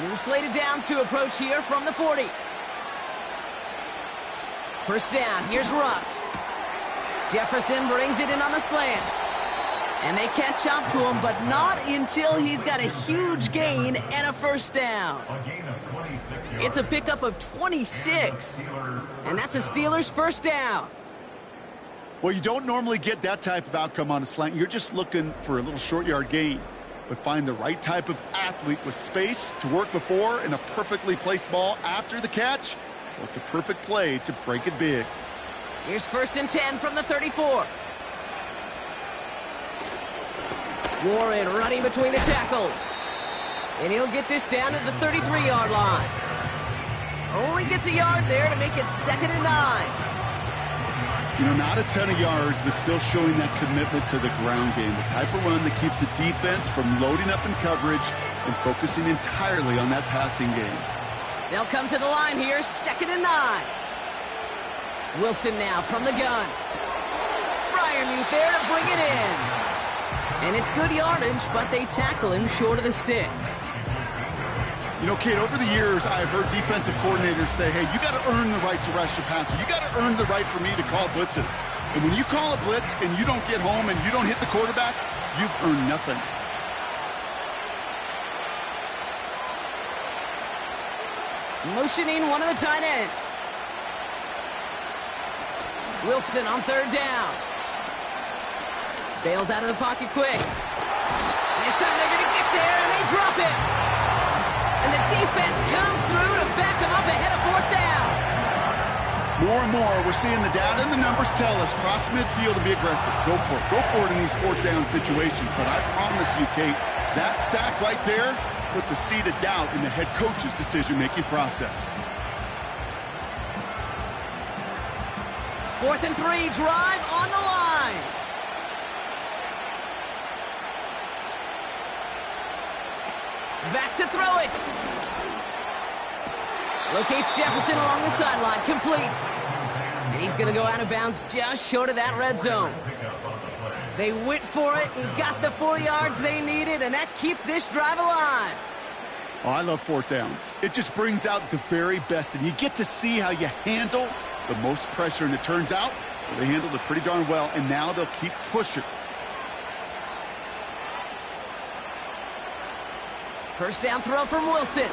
Speaker 2: New slated downs to approach here from the 40. 1st down, here's Russ. Jefferson brings it in on the slant. And they catch up to him, but not until he's got a huge gain and a 1st down. It's a pickup of 26. And that's a Steelers 1st down.
Speaker 3: Well, you don't normally get that type of outcome on a slant. You're just looking for a little short yard gain. But find the right type of athlete with space to work before and a perfectly placed ball after the catch. Well, it's a perfect play to break it big.
Speaker 2: Here's 1st and 10 from the 34. Warren running between the tackles. And he'll get this down to the 33-yard line. Only gets a yard there to make it 2nd and 9.
Speaker 3: You know, not a ton of yards, but still showing that commitment to the ground game. The type of run that keeps the defense from loading up in coverage and focusing entirely on that passing game.
Speaker 2: They'll come to the line here, 2nd and 9. Wilson now from the gun. Freiermuth there to bring it in. And it's good yardage, but they tackle him short of the sticks.
Speaker 3: You know, Kate, over the years, I've heard defensive coordinators say, hey, you got to earn the right to rush the passer. You got to earn the right for me to call blitzes. And when you call a blitz and you don't get home and you don't hit the quarterback, you've earned nothing.
Speaker 2: Motioning one of the tight ends. Wilson on 3rd down. Bails out of the pocket quick. This time they're going to get there, and they drop it. And the defense comes through to back them up ahead of 4th down.
Speaker 3: More and more, we're seeing the data and the numbers tell us cross midfield and be aggressive. Go for it. Go for it in these 4th down situations. But I promise you, Kate, that sack right there puts a seed of doubt in the head coach's decision-making process.
Speaker 2: 4th and 3, drive on the line. Back to throw it. Locates Jefferson along the sideline, complete. And he's going to go out of bounds just short of that red zone. They went for it and got the 4 yards they needed, and that keeps this drive alive.
Speaker 3: Oh, I love 4th downs. It just brings out the very best, and you get to see how you handle the most pressure, and it turns out they handled it pretty darn well, and now they'll keep pushing.
Speaker 2: 1st down throw from Wilson.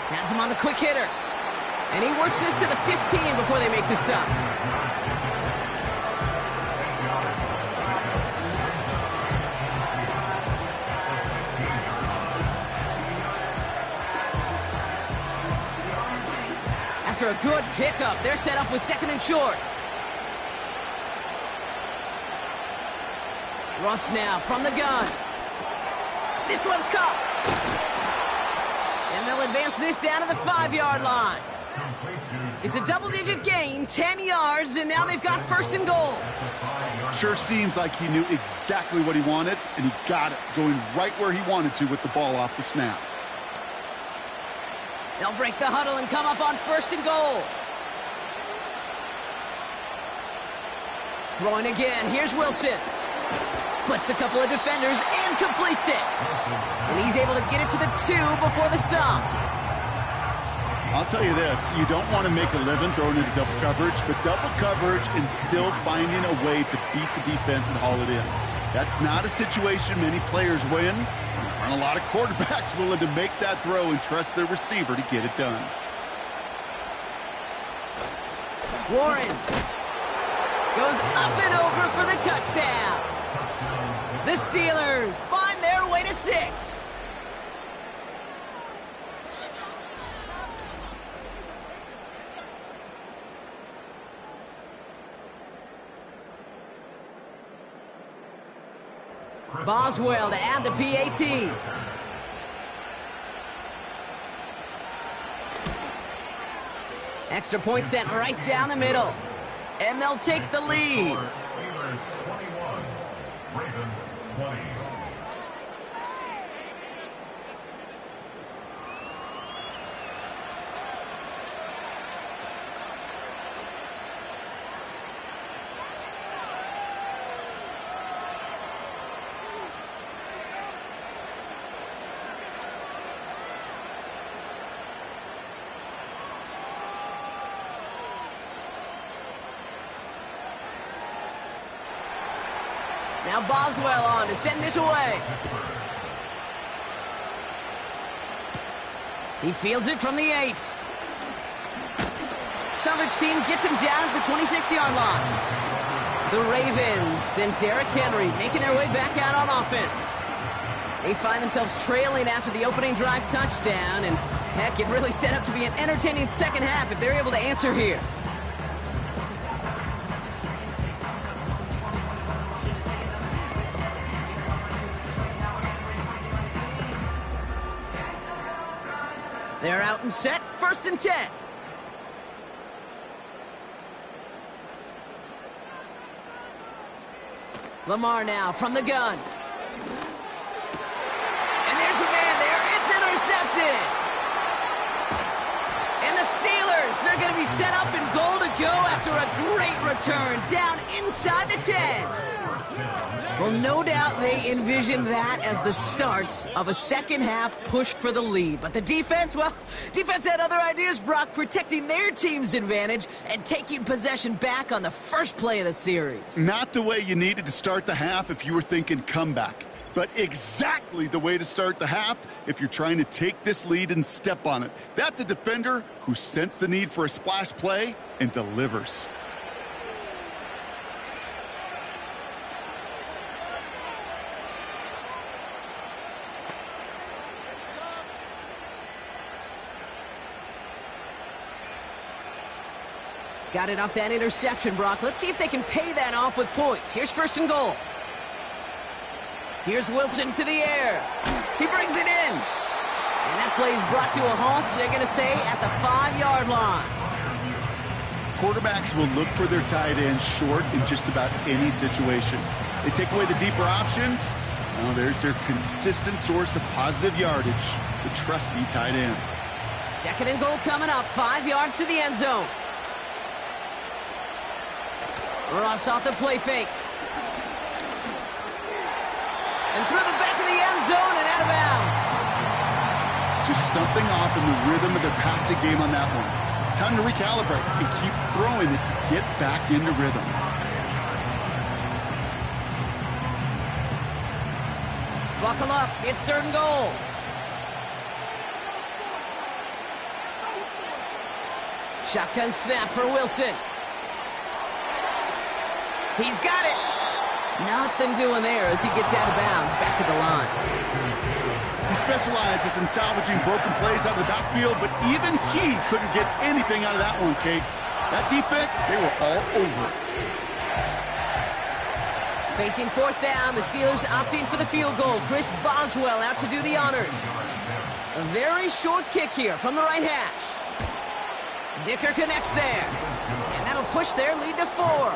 Speaker 2: Has him on the quick hitter. And he works this to the 15 before they make the stop. After a good pickup, they're set up with 2nd and short. Russ now from the gun. This one's caught. And they'll advance this down to the 5-yard line. It's a double-digit gain, 10 yards, and now they've got 1st and goal.
Speaker 3: Sure seems like he knew exactly what he wanted, and he got it, going right where he wanted to with the ball off the snap.
Speaker 2: They'll break the huddle and come up on 1st and goal. Throwing again, here's Wilson. Splits a couple of defenders and completes it. And he's able to get it to the 2 before the stop.
Speaker 3: I'll tell you this, you don't want to make a living throwing into double coverage, but double coverage and still finding a way to beat the defense and haul it in. That's not a situation many players win. There aren't a lot of quarterbacks willing to make that throw and trust their receiver to get it done.
Speaker 2: Warren goes up and over for the touchdown. The Steelers find their way to 6. Boswell to add the PAT. Extra point sent right down the middle. And they'll take the lead.
Speaker 4: Steelers 21, Ravens 20.
Speaker 2: Now Boswell on to send this away. He fields it from the 8. Coverage team gets him down at the 26-yard line. The Ravens and Derrick Henry making their way back out on offense. They find themselves trailing after the opening drive touchdown, and heck, it really set up to be an entertaining second half if they're able to answer here. They're out and set, 1st and 10. Lamar now from the gun. And there's a man there. It's intercepted. And the Steelers, they're going to be set up in goal to go after a great return down inside the 10. Well, no doubt they envisioned that as the start of a second-half push for the lead. But the defense, well, defense had other ideas, Brock, protecting their team's advantage and taking possession back on the first play of the series.
Speaker 3: Not the way you needed to start the half if you were thinking comeback, but exactly the way to start the half if you're trying to take this lead and step on it. That's a defender who sensed the need for a splash play and delivers.
Speaker 2: Got it off that interception, Brock. Let's see if they can pay that off with points. Here's 1st and goal. Here's Wilson to the air. He brings it in. And that play is brought to a halt, they're going to say, at the 5-yard line.
Speaker 3: Quarterbacks will look for their tight end short in just about any situation. They take away the deeper options. Well, there's their consistent source of positive yardage, the trusty tight end.
Speaker 2: 2nd and goal coming up, 5 yards to the end zone. Ross off the play fake. And through the back of the end zone and out of bounds.
Speaker 3: Just something off in the rhythm of their passing game on that one. Time to recalibrate and keep throwing it to get back into rhythm.
Speaker 2: Buckle up, it's 3rd and goal. Shotgun snap for Wilson. He's got it. Nothing doing there as he gets out of bounds back at the line.
Speaker 3: He specializes in salvaging broken plays out of the backfield, but even he couldn't get anything out of that one, Kate. That defense, they were all over it.
Speaker 2: Facing 4th down, the Steelers opting for the field goal. Chris Boswell out to do the honors. A very short kick here from the right hash. Dicker connects there. And that'll push their lead to 4.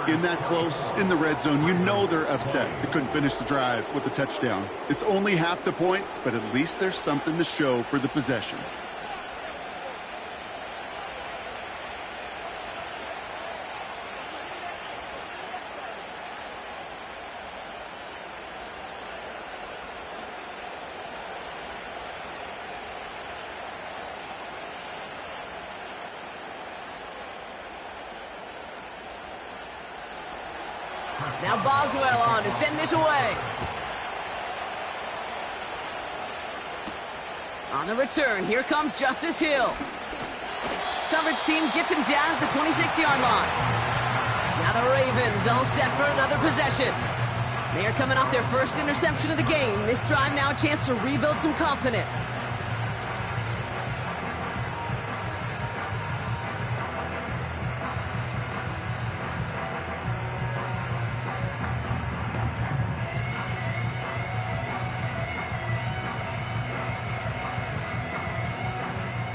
Speaker 3: In that close, in the red zone, you know they're upset. They couldn't finish the drive with the touchdown. It's only half the points, but at least there's something to show for the possession.
Speaker 2: Now Boswell on to send this away. On the return, here comes Justice Hill. Coverage team gets him down at the 26-yard line. Now the Ravens all set for another possession. They are coming off their first interception of the game. This drive now a chance to rebuild some confidence.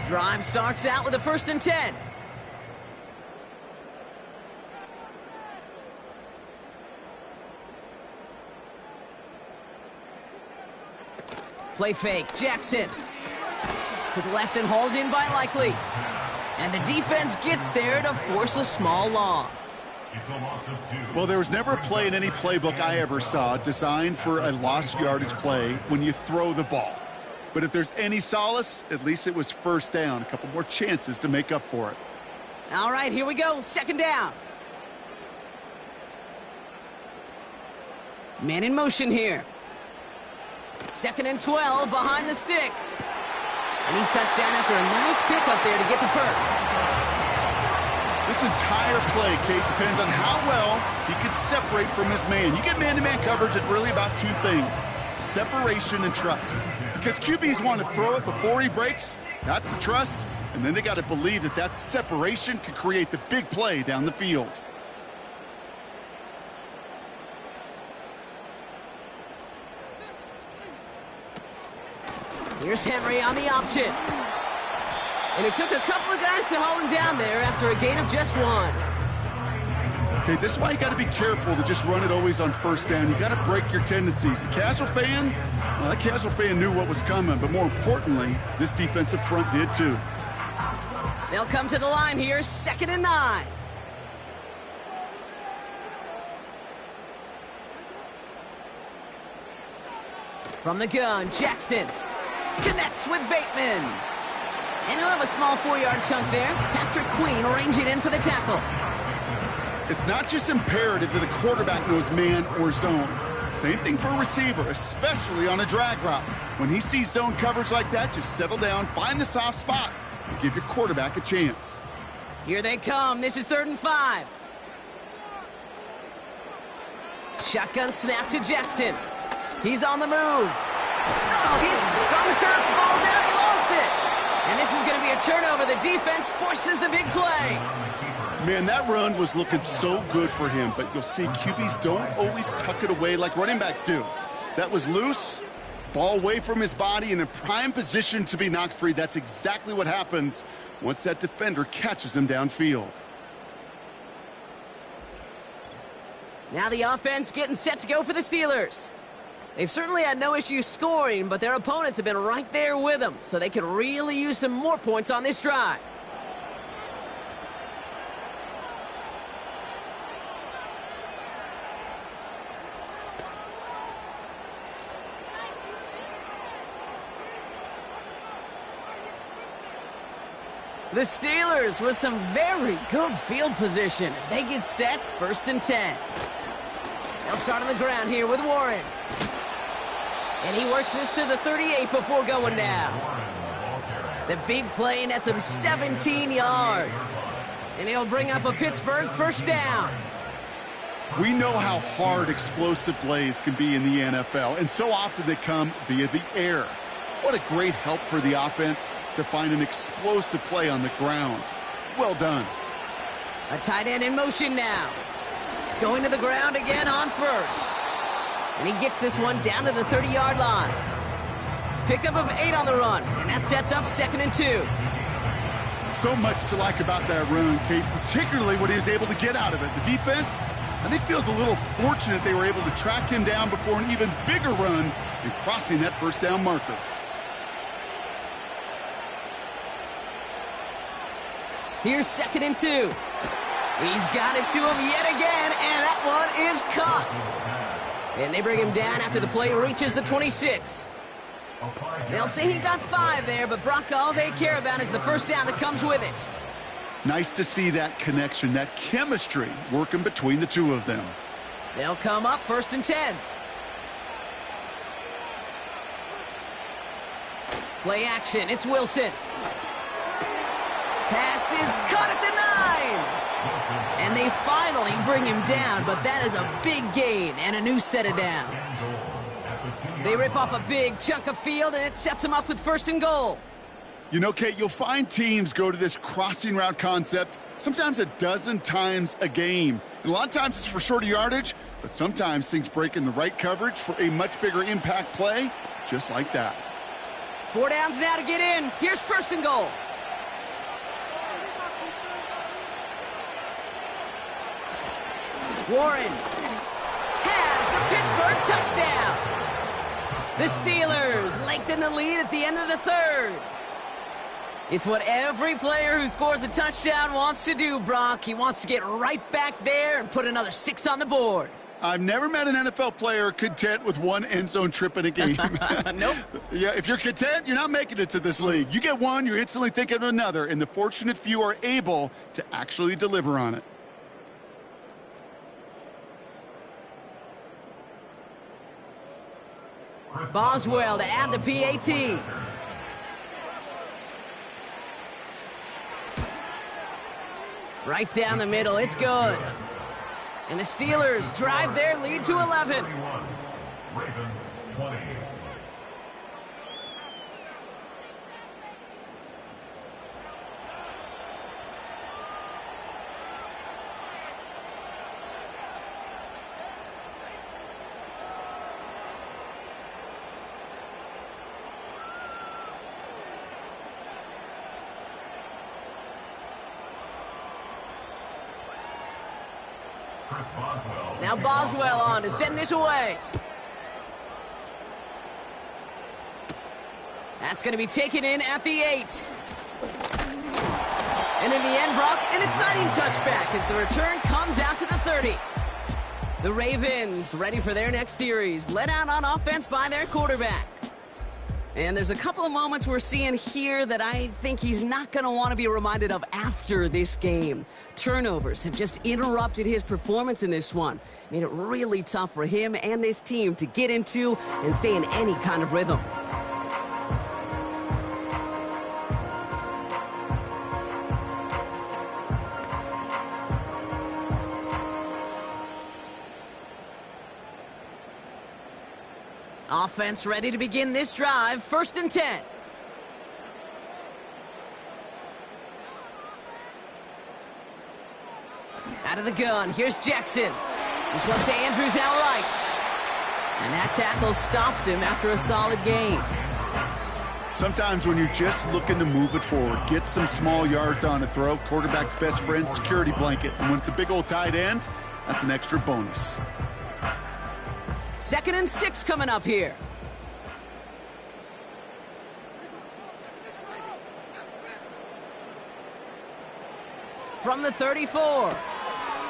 Speaker 2: Drive starts out with a 1st and 10. Play fake, Jackson. To the left and hauled in by Likely. And the defense gets there to force a small loss.
Speaker 4: It's a loss of 2.
Speaker 3: Well, there was never a play in any playbook I ever saw designed for a lost yardage play when you throw the ball. But if there's any solace, at least it was 1st down. A couple more chances to make up for it.
Speaker 2: All right, here we go. 2nd down. Man in motion here. 2nd and 12 behind the sticks. And he's touched down after a nice pick up there to get the first.
Speaker 3: This entire play, Kate, depends on how well he can separate from his man. You get man-to-man coverage, it's really about 2 things. Separation and trust. Because QBs want to throw it before he breaks. That's the trust. And then they got to believe that that separation could create the big play down the field.
Speaker 2: Here's Henry on the option. And it took a couple of guys to haul him down there after a gain of just one.
Speaker 3: Okay, this is why you got to be careful to just run it always on first down. You got to break your tendencies. The casual fan, well, that casual fan knew what was coming, but more importantly, this defensive front did too.
Speaker 2: They'll come to the line here, 2nd and 9. From the gun, Jackson connects with Bateman. And he'll have a small 4-yard chunk there. Patrick Queen arranging in for the tackle.
Speaker 3: It's not just imperative that a quarterback knows man or zone. Same thing for a receiver, especially on a drag route. When he sees zone coverage like that, just settle down, find the soft spot, and give your quarterback a chance.
Speaker 2: Here they come. This is 3rd and 5. Shotgun snap to Jackson. He's on the move. Oh, it's on the turf. The ball's out. He lost it. And this is going to be a turnover. The defense forces the big play.
Speaker 3: Man, that run was looking so good for him, but you'll see QBs don't always tuck it away like running backs do. That was loose, ball away from his body, and in prime position to be knocked free. That's exactly what happens once that defender catches him downfield.
Speaker 2: Now the offense getting set to go for the Steelers. They've certainly had no issue scoring, but their opponents have been right there with them, so they could really use some more points on this drive. The Steelers with some very good field position as they get set, 1st and 10. They'll start on the ground here with Warren. And he works this to the 38 before going down. The big play nets him 17 yards. And he'll bring up a Pittsburgh 1st down.
Speaker 3: We know how hard explosive plays can be in the NFL, and so often they come via the air. What a great help for the offense to find an explosive play on the ground. Well done.
Speaker 2: A tight end in motion now. Going to the ground again on 1st. And he gets this one down to the 30-yard line. Pickup of 8 on the run, and that sets up 2nd and 2.
Speaker 3: So much to like about that run, Kate, particularly what he was able to get out of it. The defense, I think, feels a little fortunate they were able to track him down before an even bigger run and crossing that 1st down marker.
Speaker 2: Here's 2nd and 2. He's got it to him yet again, and that one is caught. And they bring him down after the play reaches the 26. They'll say he got 5 there, but Brock, all they care about is the 1st down that comes with it.
Speaker 3: Nice to see that connection, that chemistry working between the two of them.
Speaker 2: They'll come up 1st and 10. Play action, it's Wilson. Pass is caught at the 9. And they finally bring him down, but that is a big gain and a new set of downs. They rip off a big chunk of field, and it sets them up with 1st and goal.
Speaker 3: You know, Kate, you'll find teams go to this crossing route concept sometimes a dozen times a game. And a lot of times it's for shorter yardage, but sometimes things break in the right coverage for a much bigger impact play, just like that.
Speaker 2: 4 downs now to get in. Here's 1st and goal. Warren has the Pittsburgh touchdown. The Steelers lengthen the lead at the end of the 3rd. It's what every player who scores a touchdown wants to do, Brock. He wants to get right back there and put another 6 on the board.
Speaker 3: I've never met an NFL player content with one end zone trip in a game.
Speaker 2: Nope.
Speaker 3: Yeah, if you're content, you're not making it to this league. You get one, you're instantly thinking of another, and the fortunate few are able to actually deliver on it.
Speaker 2: Boswell to add the PAT. Right down the middle, it's good. And the Steelers drive their lead to 11.
Speaker 4: Ravens 20.
Speaker 2: Now Boswell on to send this away. That's going to be taken in at the 8. And in the end, Brock, an exciting touchback as the return comes out to the 30. The Ravens ready for their next series, led out on offense by their quarterback. And there's a couple of moments we're seeing here that I think he's not going to want to be reminded of after this game. Turnovers have just interrupted his performance in this one. Made it really tough for him and this team to get into and stay in any kind of rhythm. Offense ready to begin this drive. 1st and 10. Out of the gun. Here's Jackson. This one's to Andrews outright. And that tackle stops him after a solid gain.
Speaker 3: Sometimes when you're just looking to move it forward, get some small yards on a throw, quarterback's best friend, security blanket. And when it's a big old tight end, that's an extra bonus.
Speaker 2: 2nd and 6 coming up here. From the 34.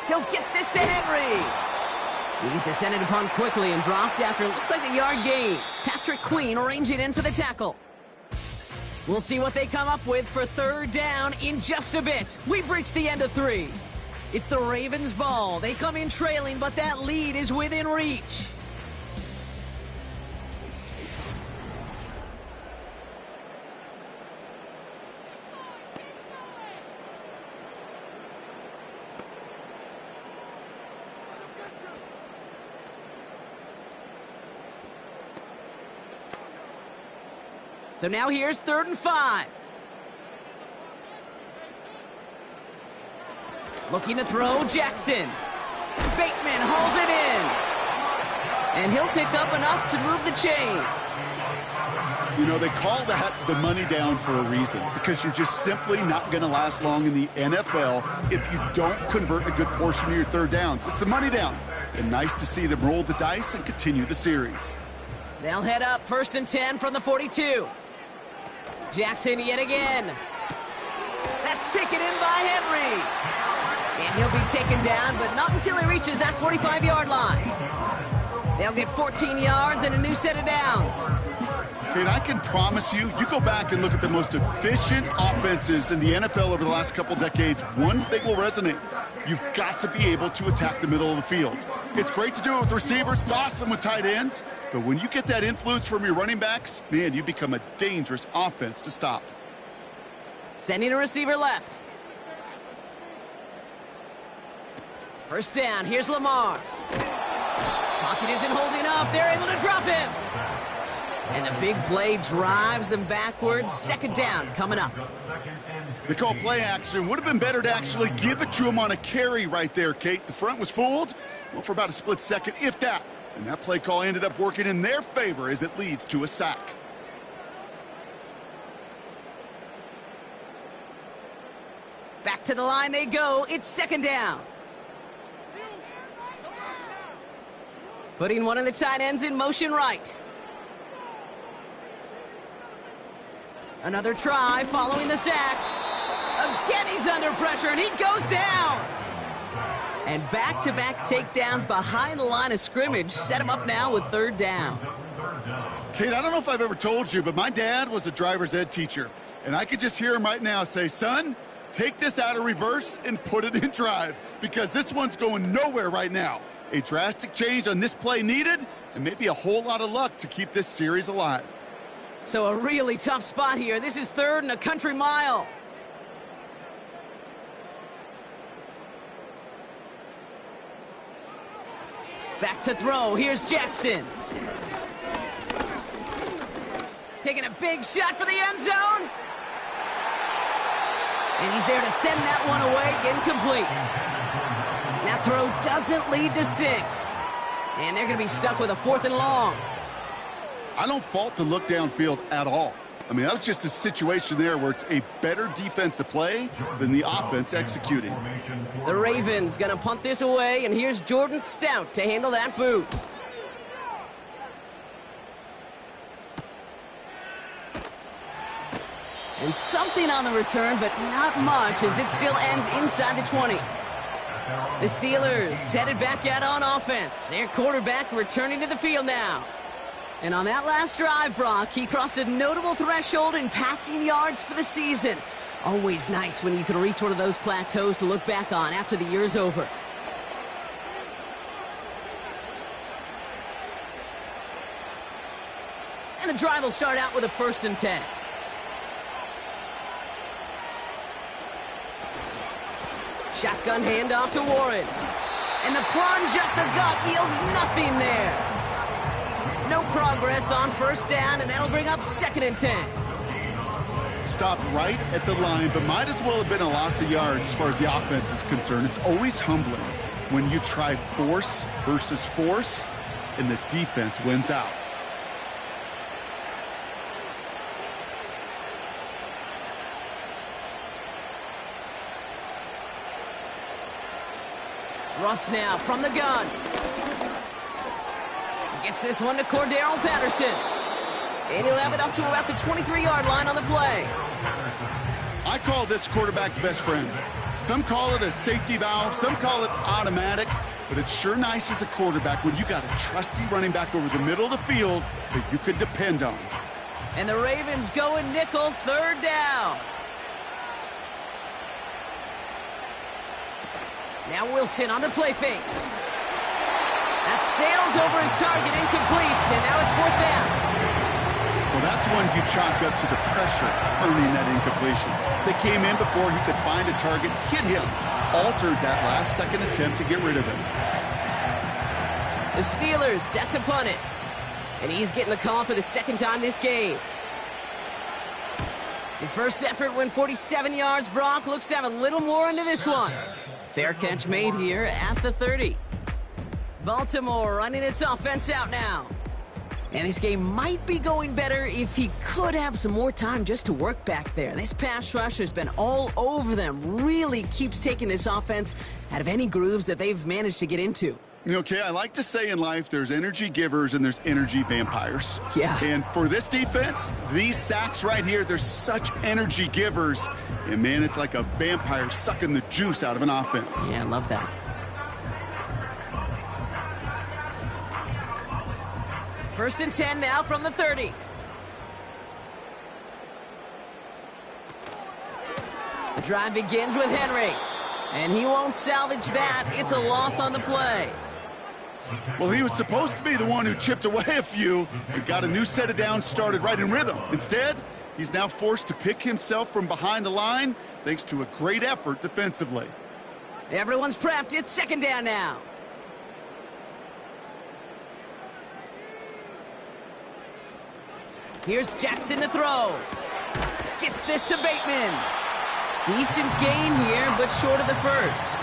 Speaker 2: He'll get this to Henry. He's descended upon quickly and dropped after it looks like a yard gain. Patrick Queen arranging in for the tackle. We'll see what they come up with for 3rd down in just a bit. We've reached the end of 3. It's the Ravens' ball. They come in trailing, but that lead is within reach. So now here's 3rd and 5. Looking to throw, Jackson. Bateman hauls it in. And he'll pick up enough to move the chains.
Speaker 3: You know, they call that the money down for a reason, because you're just simply not going to last long in the NFL if you don't convert a good portion of your 3rd downs. It's the money down. And nice to see them roll the dice and continue the series.
Speaker 2: They'll head up 1st and 10 from the 42. Jackson yet again. That's taken in by Henry. And he'll be taken down, but not until he reaches that 45-yard line. They'll get 14 yards and a new set of downs.
Speaker 3: And I can promise you, you go back and look at the most efficient offenses in the NFL over the last couple decades, one thing will resonate. You've got to be able to attack the middle of the field. It's great to do it with receivers. It's awesome with tight ends. But when you get that influence from your running backs, man, you become a dangerous offense to stop.
Speaker 2: Sending a receiver left. 1st down. Here's Lamar. Pocket isn't holding up. They're able to drop him. And the big play drives them backwards. 2nd down coming up.
Speaker 3: They call play action. Would have been better to actually give it to him on a carry right there, Kate. The front was fooled, well, for about a split second, if that. And that play call ended up working in their favor as it leads to a sack.
Speaker 2: Back to the line they go. It's 2nd down. Putting one of the tight ends in motion right. Another try following the sack. Again, he's under pressure, and he goes down. And back-to-back takedowns behind the line of scrimmage set him up now with 3rd down.
Speaker 3: Kate, I don't know if I've ever told you, but my dad was a driver's ed teacher. And I could just hear him right now say, son, take this out of reverse and put it in drive, because this one's going nowhere right now. A drastic change on this play needed, and maybe a whole lot of luck to keep this series alive.
Speaker 2: So a really tough spot here. This is 3rd and a country mile. Back to throw. Here's Jackson. Taking a big shot for the end zone. And he's there to send that one away. Incomplete. That throw doesn't lead to 6. And they're going to be stuck with a 4th and long.
Speaker 3: I don't fault the look downfield at all. I mean, that was just a situation there where it's a better defensive play than the offense executing.
Speaker 5: The Ravens gonna punt this away, and here's Jordan Stout to handle that boot.
Speaker 2: And something on the return, but not much, as it still ends inside the 20. The Steelers headed back out on offense. Their quarterback returning to the field now. And on that last drive, Brock, he crossed a notable threshold in passing yards for the season. Always nice when you can reach one of those plateaus to look back on after the year's over. And the drive will start out with a 1st and 10. Shotgun handoff to Warren. And the plunge up the gut yields nothing there. No progress on 1st down, and that'll bring up 2nd and 10.
Speaker 3: Stopped right at the line, but might as well have been a loss of yards as far as the offense is concerned. It's always humbling when you try force versus force, and the defense wins out.
Speaker 2: Russ now from the gun. Gets this one to Cordero Patterson. And he'll have it up to about the 23-yard line on the play.
Speaker 3: I call this quarterback's best friend. Some call it a safety valve, some call it automatic, but it's sure nice as a quarterback when you got a trusty running back over the middle of the field that you could depend on.
Speaker 2: And the Ravens go in nickel, 3rd down. Now Wilson on the play fake. That sails over his target, incomplete, and now it's 4th down.
Speaker 3: Well, that's when you chalk up to the pressure earning that incompletion. They came in before he could find a target, hit him, altered that last-second attempt to get rid of him.
Speaker 2: The Steelers set to punt it, and he's getting the call for the 2nd time this game. His first effort went 47 yards. Brock looks to have a little more into this one. Fair catch made here at the 30. Baltimore running its offense out now. And this game might be going better if he could have some more time just to work back there. This pass rush has been all over them. Really keeps taking this offense out of any grooves that they've managed to get into.
Speaker 3: Okay, I like to say in life there's energy givers and there's energy vampires.
Speaker 2: Yeah.
Speaker 3: And for this defense, these sacks right here, they're such energy givers. And, man, it's like a vampire sucking the juice out of an offense.
Speaker 2: Yeah, I love that. First and 10 now from the 30. The drive begins with Henry. And he won't salvage that. It's a loss on the play.
Speaker 3: Well, he was supposed to be the one who chipped away a few and got a new set of downs started right in rhythm. Instead, he's now forced to pick himself from behind the line thanks to a great effort defensively.
Speaker 2: Everyone's prepped. It's 2nd down now. Here's Jackson to throw. Gets this to Bateman. Decent gain here, but short of the 1st.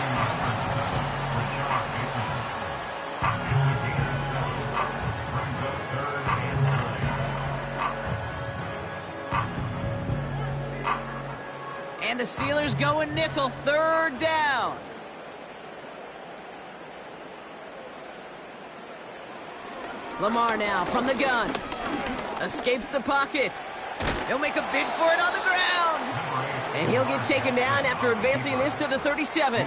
Speaker 2: And the Steelers go in nickel, 3rd down. Lamar now from the gun. Escapes the pocket. He'll make a bid for it on the ground. And he'll get taken down after advancing this to the 37.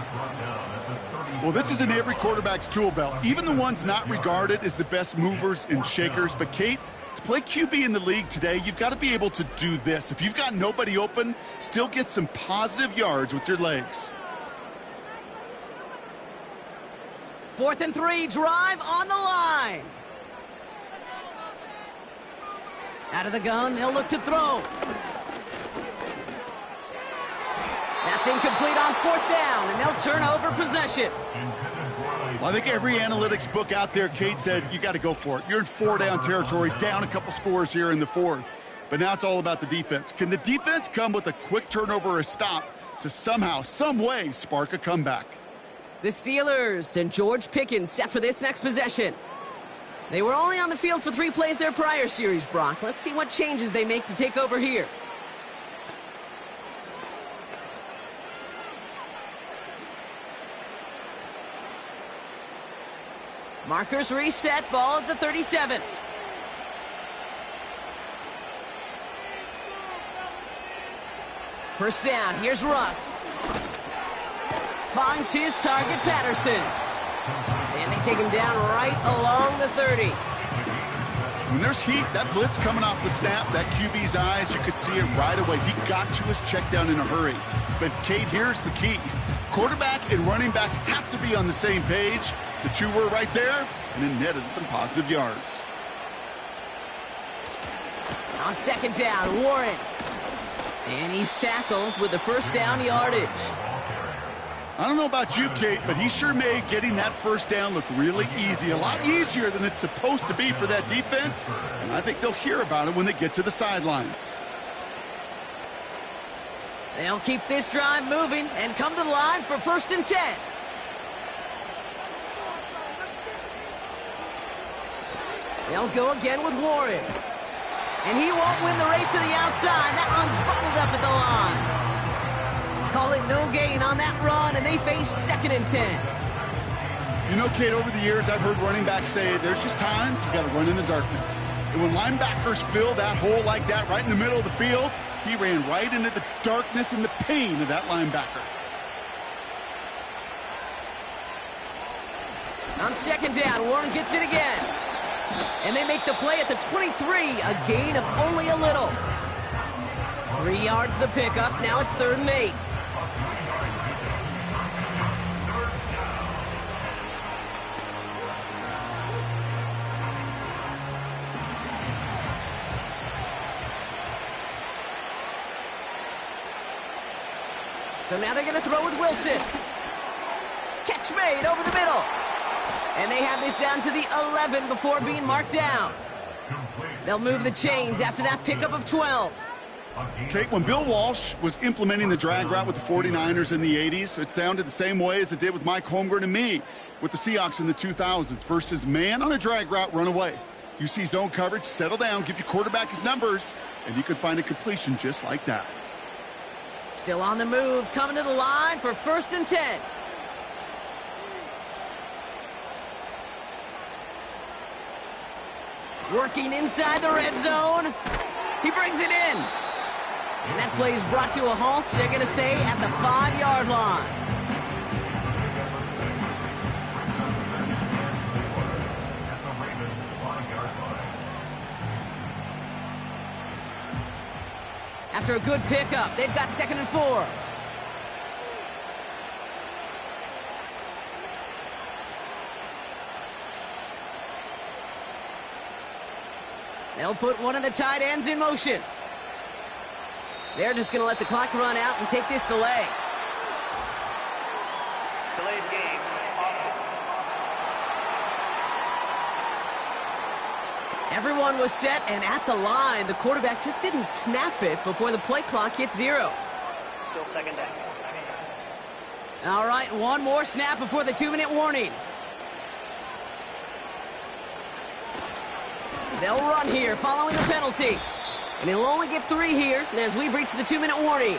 Speaker 3: Well, this is in every quarterback's tool belt, even the ones not regarded as the best movers and shakers. But, Kate, to play QB in the league today, you've got to be able to do this. If you've got nobody open, still get some positive yards with your legs.
Speaker 2: 4th and 3, drive on the line. Out of the gun, they'll look to throw. That's incomplete on 4th down, and they'll turn over possession.
Speaker 3: Well, I think every analytics book out there, Kate, said you got to go for it. You're in 4-down territory, down a couple scores here in the 4th. But now it's all about the defense. Can the defense come with a quick turnover or a stop to somehow, some way, spark a comeback?
Speaker 2: The Steelers and George Pickens set for this next possession.
Speaker 5: They were only on the field for 3 plays their prior series, Brock. Let's see what changes they make to take over here. Markers reset, ball at the 37. First down, here's Russ. Finds his target, Patterson. And they take him down right along the 30.
Speaker 3: When there's heat, that blitz coming off the snap, that QB's eyes, you could see it right away. He got to his check down in a hurry. But, Kate, here's the key. Quarterback and running back have to be on the same page. The two were right there, and it netted some positive yards.
Speaker 5: On second down, Warren. And he's tackled with the first down yardage.
Speaker 3: I don't know about you, Kate, but he sure made getting that first down look really easy. A lot easier than it's supposed to be for that defense. And I think they'll hear about it when they get to the sidelines.
Speaker 5: They'll keep this drive moving and come to the line for 1st and 10. They'll go again with Warren. And he won't win the race to the outside. That run's bottled up at the line. Call it no gain on that run, and they face 2nd and 10.
Speaker 3: You know, Kate, over the years, I've heard running backs say there's just times you got to run in the darkness. And when linebackers fill that hole like that right in the middle of the field, he ran right into the darkness and the pain of that linebacker.
Speaker 5: On second down, Warren gets it again. And they make the play at the 23, a gain of only a little. 3 yards the pickup, now it's 3rd and 8. So now they're going to throw with Wilson. Catch made over the middle. And they have this down to the 11 before being marked down. They'll move the chains after that pickup of 12.
Speaker 3: Kate, when Bill Walsh was implementing the drag route with the 49ers in the 80s, it sounded the same way as it did with Mike Holmgren and me with the Seahawks in the 2000s versus man on a drag route, run away. You see zone coverage, settle down, give your quarterback his numbers, and you could find a completion just like that.
Speaker 5: Still on the move, coming to the line for 1st and 10. Working inside the red zone. He brings it in. And that play is brought to a halt, they're going to say, at the 5-yard line. After a good pickup, they've got 2nd and 4. They'll put one of the tight ends in motion. They're just going to let the clock run out and take this delay.
Speaker 6: Delayed game.
Speaker 5: Everyone was set and at the line. The quarterback just didn't snap it before the play clock hit 0.
Speaker 6: Still 2nd down.
Speaker 5: All right, one more snap before the 2-minute warning. They'll run here following the penalty. And he'll only get 3 here as we've reached the 2-minute warning.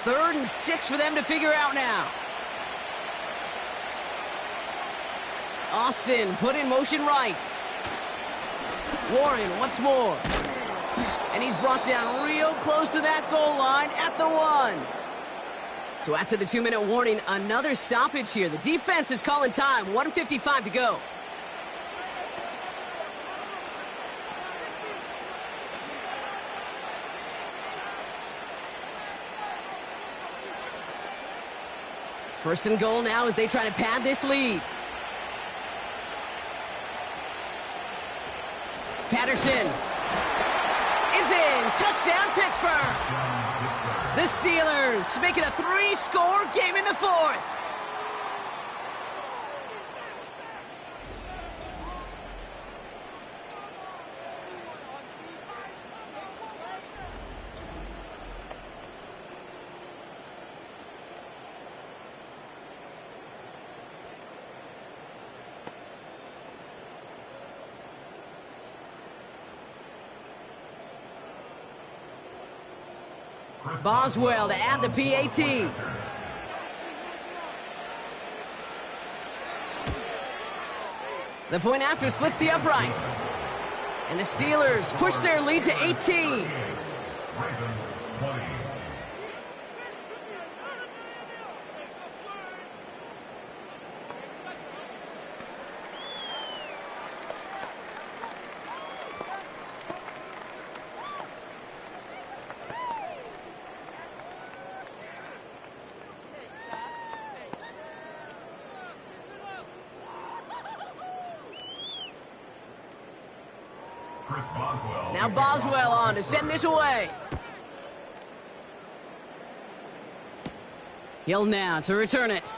Speaker 5: Third and 6 for them to figure out now. Austin put in motion right. Warren once more. And he's brought down real close to that goal line at the 1. So after the 2-minute warning, another stoppage here. The defense is calling time. 1:55 to go. First and goal now as they try to pad this lead. Patterson is in. Touchdown, Pittsburgh. The Steelers make it a 3-score game in the 4th. Boswell to add the PAT. The point after splits the uprights. And the Steelers push their lead to 18.
Speaker 4: Ravens 20.
Speaker 5: Now Boswell on to send this away. Hill now to return it.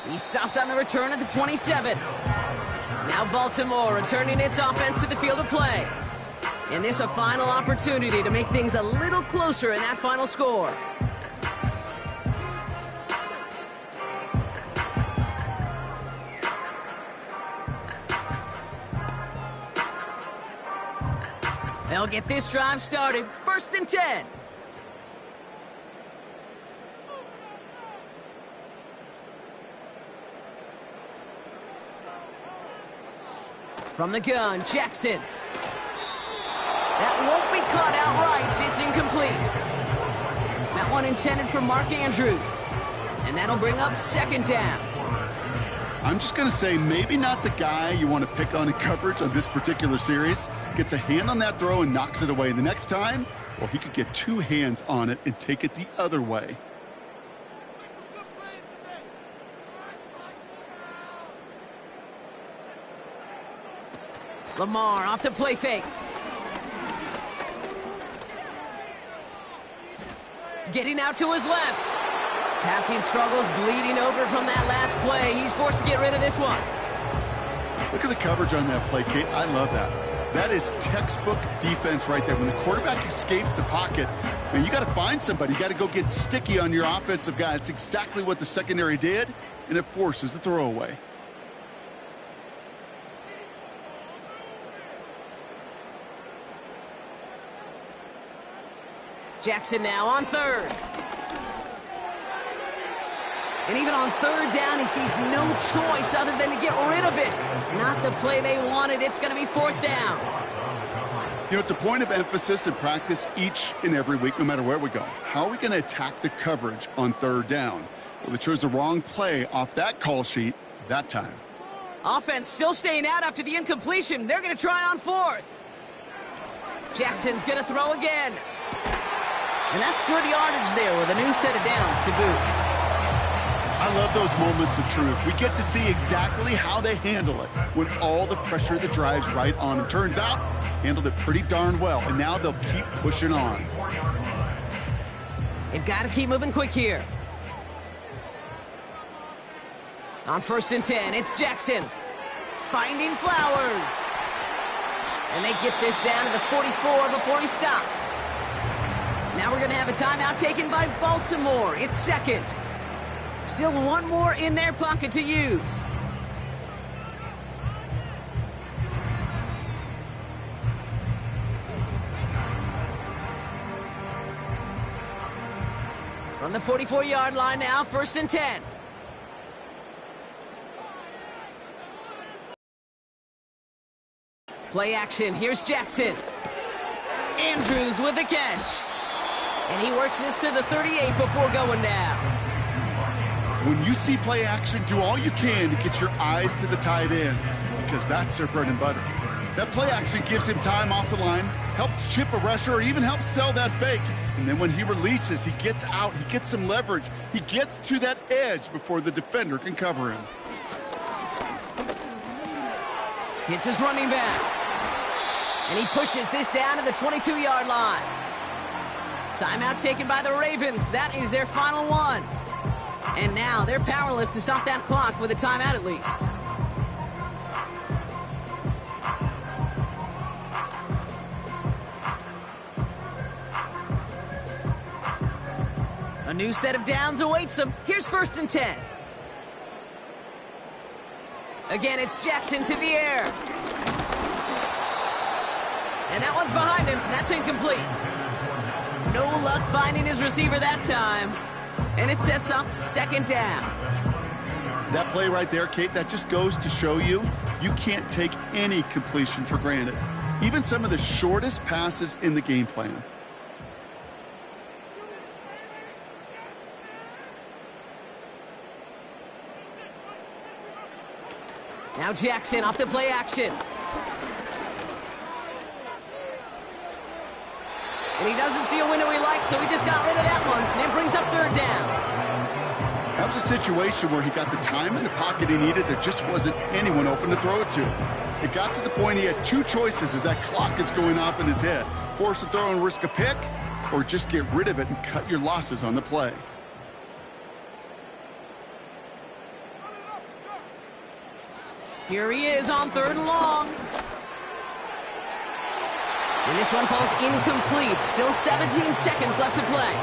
Speaker 5: He stopped on the return at the 27. Now Baltimore returning its offense to the field of play. And this a final opportunity to make things a little closer in that final score. They'll get this drive started. 1st and 10. From the gun, Jackson. That won't be caught outright. It's incomplete. That one intended for Mark Andrews. And that'll bring up 2nd down.
Speaker 3: I'm just going to say maybe not the guy you want to pick on in coverage on this particular series. Gets a hand on that throw and knocks it away. The next time, well, he could get 2 hands on it and take it the other way.
Speaker 5: Lamar off the play fake. Getting out to his left. Passing struggles bleeding over from that last play. He's forced to get rid of this one.
Speaker 3: Look at the coverage on that play, Kate. I love that. That is textbook defense right there. When the quarterback escapes the pocket, man, you got to find somebody. You got to go get sticky on your offensive guy. That's exactly what the secondary did, and it forces the throwaway.
Speaker 5: Jackson now on 3rd. And even on 3rd down, he sees no choice other than to get rid of it. Not the play they wanted. It's going to be 4th down.
Speaker 3: You know, it's a point of emphasis in practice each and every week, no matter where we go. How are we going to attack the coverage on 3rd down? Well, they chose the wrong play off that call sheet that time.
Speaker 5: Offense still staying out after the incompletion. They're going to try on 4th. Jackson's going to throw again. And that's good yardage there with a new set of downs to boot.
Speaker 3: I love those moments of truth. We get to see exactly how they handle it when all the pressure that drives right on them. Turns out, handled it pretty darn well, and now they'll keep pushing on.
Speaker 5: They've got to keep moving quick here. On 1st and 10, it's Jackson. Finding Flowers. And they get this down to the 44 before he stopped. Now we're going to have a timeout taken by Baltimore. It's 2nd. Still one more in their pocket to use. From the 44-yard line now, 1st and 10. Play action, here's Jackson. Andrews with the catch. And he works this to the 38 before going down.
Speaker 3: When you see play action, do all you can to get your eyes to the tight end, because that's their bread and butter. That play action gives him time off the line, helps chip a rusher, or even helps sell that fake. And then when he releases, he gets out, he gets some leverage. He gets to that edge before the defender can cover him.
Speaker 5: Hits his running back. And he pushes this down to the 22-yard line. Timeout taken by the Ravens. That is their final one. And now they're powerless to stop that clock with a timeout at least. A new set of downs awaits them. Here's 1st and 10. Again, it's Jackson to the air. And that one's behind him. That's incomplete. no luck finding his receiver that time. And it sets up second down.
Speaker 3: That play right there, Kate, that just goes to show you can't take any completion for granted. Even some of the shortest passes in the game plan.
Speaker 5: Now Jackson off the play action. And he doesn't see a window he likes, so he just got rid of that one. And then brings up third down.
Speaker 3: That was a situation where he got the time in the pocket he needed. There just wasn't anyone open to throw it to. It got to the point he had two choices as that clock is going off in his head. Force a throw and risk a pick, or just get rid of it and cut your losses on the play.
Speaker 5: Here he is on third and long. And this one falls incomplete. Still 17 seconds left to play.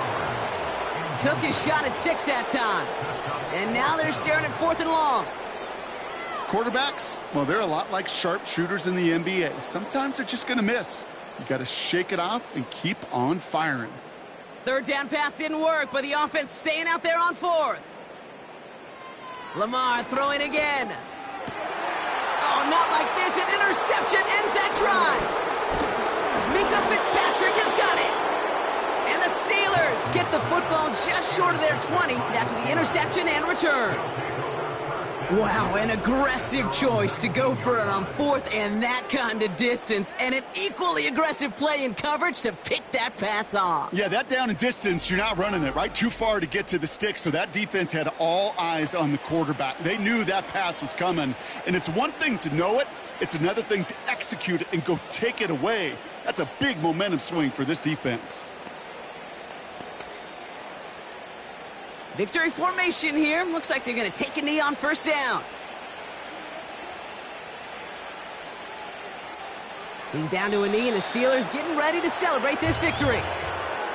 Speaker 5: Took his shot at 6 that time. And now they're staring at 4th and long.
Speaker 3: Quarterbacks, well, they're a lot like sharpshooters in the NBA. Sometimes they're just going to miss. You got to shake it off and keep on firing.
Speaker 5: Third down pass didn't work, but the offense staying out there on 4th. Lamar throwing again. Oh, not like this. An interception ends that drive. Minka Fitzpatrick has got it. And the Steelers get the football just short of their 20 after the interception and return. Wow, an aggressive choice to go for it on 4th and that kind of distance. And an equally aggressive play in coverage to pick that pass off.
Speaker 3: Yeah, that down and distance, you're not running it, right? Too far to get to the stick, so that defense had all eyes on the quarterback. They knew that pass was coming. And it's one thing to know it. It's another thing to execute it and go take it away. That's a big momentum swing for this defense.
Speaker 5: Victory formation here. Looks like they're going to take a knee on first down. He's down to a knee, and the Steelers getting ready to celebrate this victory.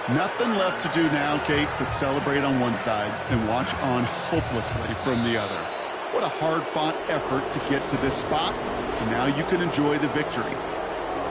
Speaker 3: Nothing left to do now, Kate, but celebrate on one side and watch on hopelessly from the other. What a hard-fought effort to get to this spot, and now you can enjoy the victory.